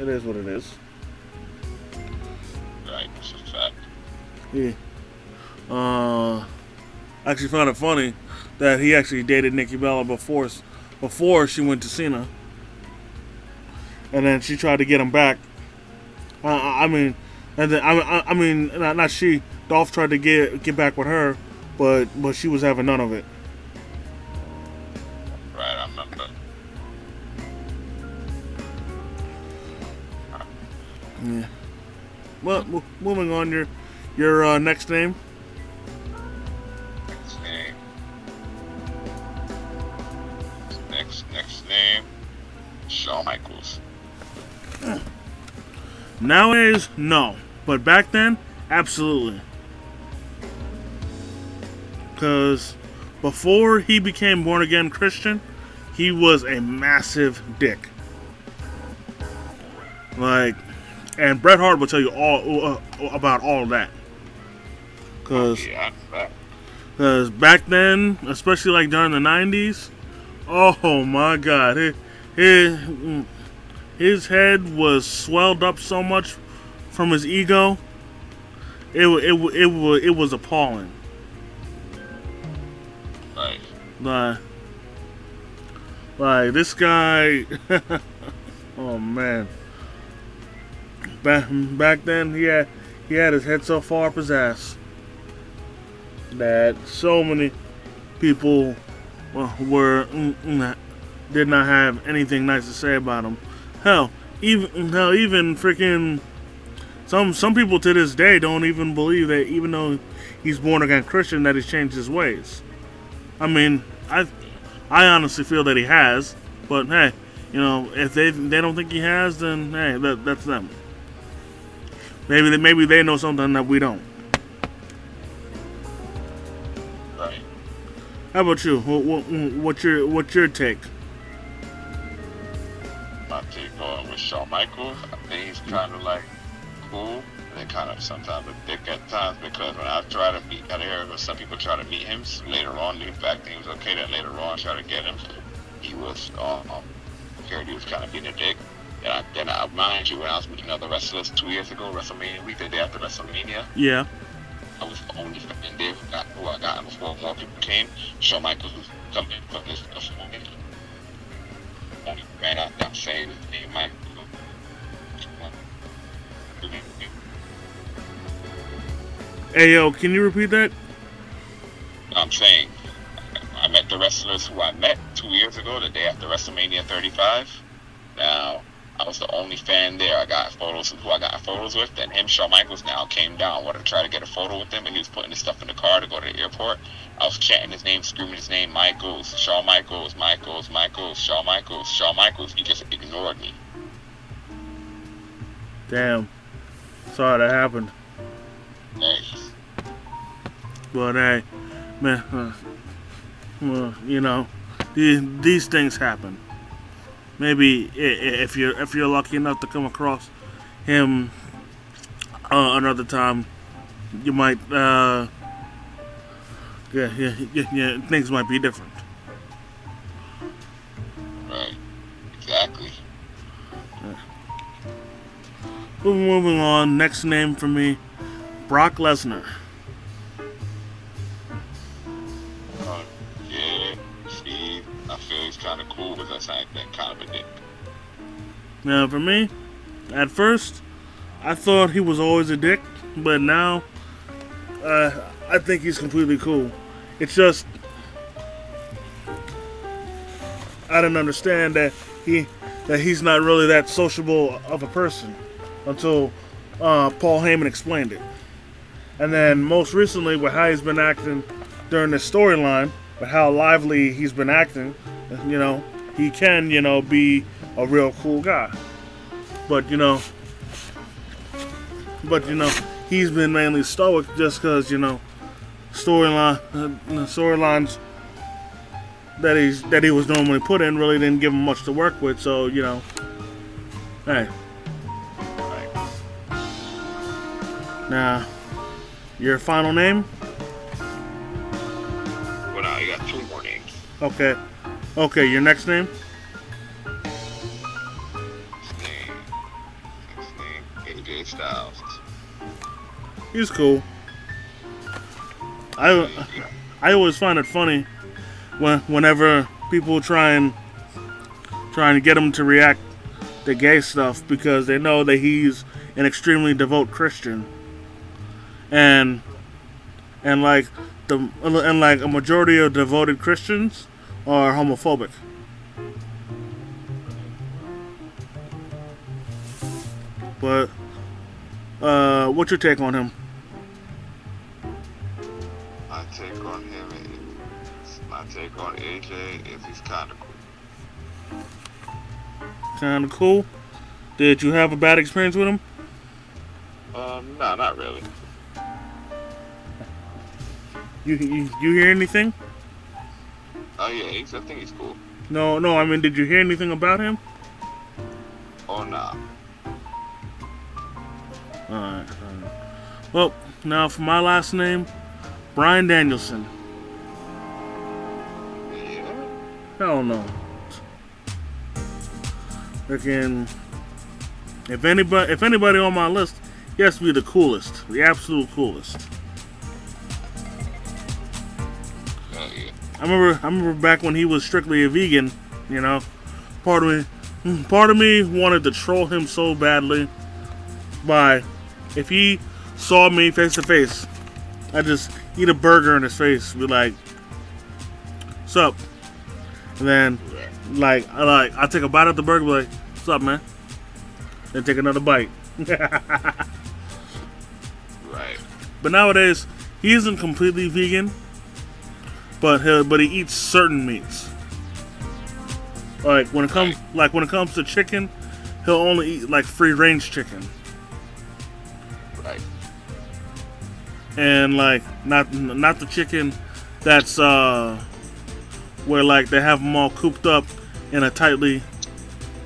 is what it is. Right. That's a fact. Yeah. I actually found it funny that he actually dated Nikki Bella before she went to Cena, and then she tried to get him back. I mean, and then I mean, not she. Dolph tried to get back with her, but she was having none of it. Right. I remember. Yeah. Well, moving on, your next name. Next name. Shawn Michaels. Nowadays, no, but back then, absolutely. Because before he became born again Christian, he was a massive dick. Like, and Bret Hart will tell you all about all of that. Because back then, especially like during the 90s, oh my God, his head was swelled up so much from his ego. It was appalling. Right. Like this guy. Oh man. back then he had his head so far up his ass that so many people did not have anything nice to say about him. Even freaking some people to this day don't even believe that even though he's born again Christian that he's changed his ways. I mean, I honestly feel that he has, but hey, if they don't think he has, then hey, that's them. Maybe they know something that we don't. Right. How about you? What's your take? My take on with Shawn Michaels, I think he's kind of like cool, and kind of sometimes a dick at times, because when I try to meet, I hear some people try to meet him later on. In fact, he was okay. Then later on, try to get him. He was heard he was kind of being a dick. And I mind you, when I was meeting other wrestlers 2 years ago, WrestleMania week, the day after WrestleMania, Yeah. I was the only fan there who I got before more people came. Shawn Michaels was coming from this WrestleMania. Only ran out there saying his name, Mike. Hey yo, can you repeat that? I'm saying, I met the wrestlers who I met 2 years ago, the day after WrestleMania 35. Now, I was the only fan there. I got photos with, and him, Shawn Michaels, now came down. Wanted to try to get a photo with him, but he was putting his stuff in the car to go to the airport. I was chanting his name, screaming his name, Michaels, Shawn Michaels, Michaels, Michaels, Shawn Michaels, Shawn Michaels. He just ignored me. Damn. Sorry that happened. Hey. But hey, man, well, these things happen. Maybe if you're lucky enough to come across him another time, you might things might be different. Right. Exactly. Moving on. Next name for me, Brock Lesnar. Yeah. Steve, I feel he's kind of cool, but that's not that kind of a dick. Now, for me, at first, I thought he was always a dick, but now, I think he's completely cool. It's just, I didn't understand that he's not really that sociable of a person until Paul Heyman explained it. And then most recently, with how he's been acting during this storyline, with how lively he's been acting, he can, be a real cool guy. But he's been mainly stoic just because, storylines that he was normally put in really didn't give him much to work with. So, hey. Now, your final name? Well, now you got two more names. Okay, your next name? Next name, AJ Styles. He's cool. I always find it funny whenever people trying to get him to react to gay stuff because they know that he's an extremely devout Christian, and like a majority of devoted Christians are homophobic. But what's your take on him? My take on AJ is he's kind of cool. Kind of cool. Did you have a bad experience with him? No, not really. You hear anything? Oh yeah, I think he's cool. No. I mean, did you hear anything about him? Oh nah. Alright. Well, now for my last name, Bryan Danielson. Yeah. Hell no. Freaking. If anybody on my list, he has to be the coolest, the absolute coolest. Oh yeah. I remember back when he was strictly a vegan. Part of me wanted to troll him so badly. by if he saw me face to face, I just eat a burger in his face, be like, "What's up?" And then I take a bite of the burger, be like, "What's up, man?" Then take another bite. Right. But nowadays, he isn't completely vegan, but he eats certain meats. Like when it comes to chicken, he'll only eat like free range chicken. Right. And like not the chicken that's where like they have them all cooped up in a tightly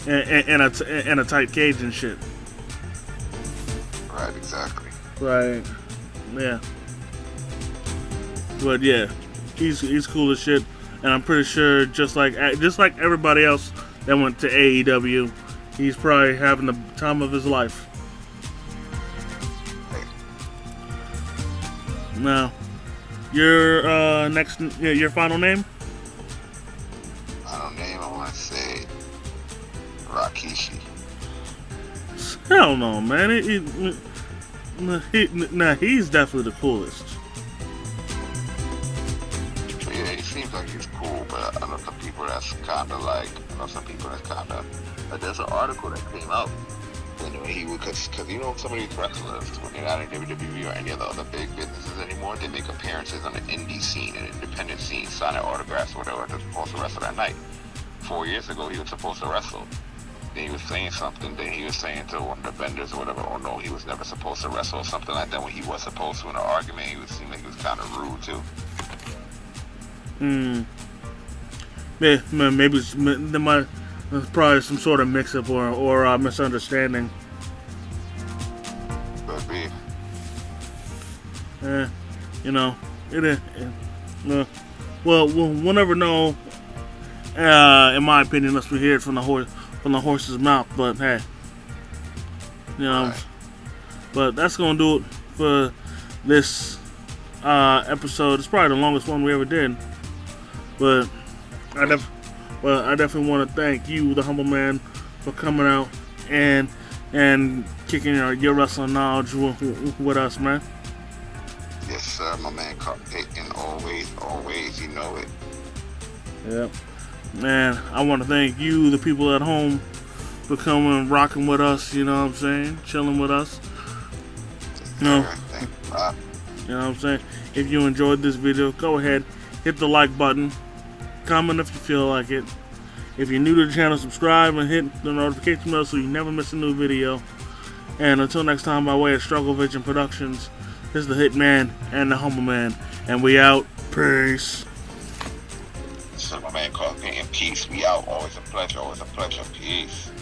in a tight cage and shit. Right, exactly. Right. Yeah. But yeah, he's cool as shit, and I'm pretty sure just like everybody else that went to AEW, he's probably having the time of his life. Now, your your final name? Final name, I want to say Rikishi. Hell no, man. He's definitely the coolest. Yeah, he seems like he's cool, but I know some people that's kind of like, there's an article that came out when he would, because you know some of these wrestlers, when they're not in WWE or any of the other big businesses anymore, they make appearances on the indie scene and independent scene, signing autographs or whatever, they're supposed to wrestle that night. 4 years ago, he was supposed to wrestle. Then he was saying something, then he was saying to one of the vendors or whatever, oh no, he was never supposed to wrestle or something like that. When he was supposed to in an argument, he would seem like he was kind of rude too. Yeah, maybe there might probably some sort of mix-up or misunderstanding. Could be. You know, it is. Well, we'll never know. In my opinion, unless we hear it from the horse's mouth. But hey, you know. Right. But that's gonna do it for this episode. It's probably the longest one we ever did. But I definitely want to thank you, the humble man, for coming out and kicking your wrestling knowledge with us, man. Yes, sir, my man, Peyton, always, you know it. Yep. Man, I want to thank you, the people at home, for coming, rocking with us. You know what I'm saying? Chilling with us. You know what I'm saying? If you enjoyed this video, go ahead, hit the like button. Comment if you feel like it. If you're new to the channel, subscribe and hit the notification bell so you never miss a new video. And until next time, by way of Struggle Vision Productions, this is the Hitman and the Humble Man, and we out. Peace. This is my man called Peyton. Peace. We out. Always a pleasure. Peace.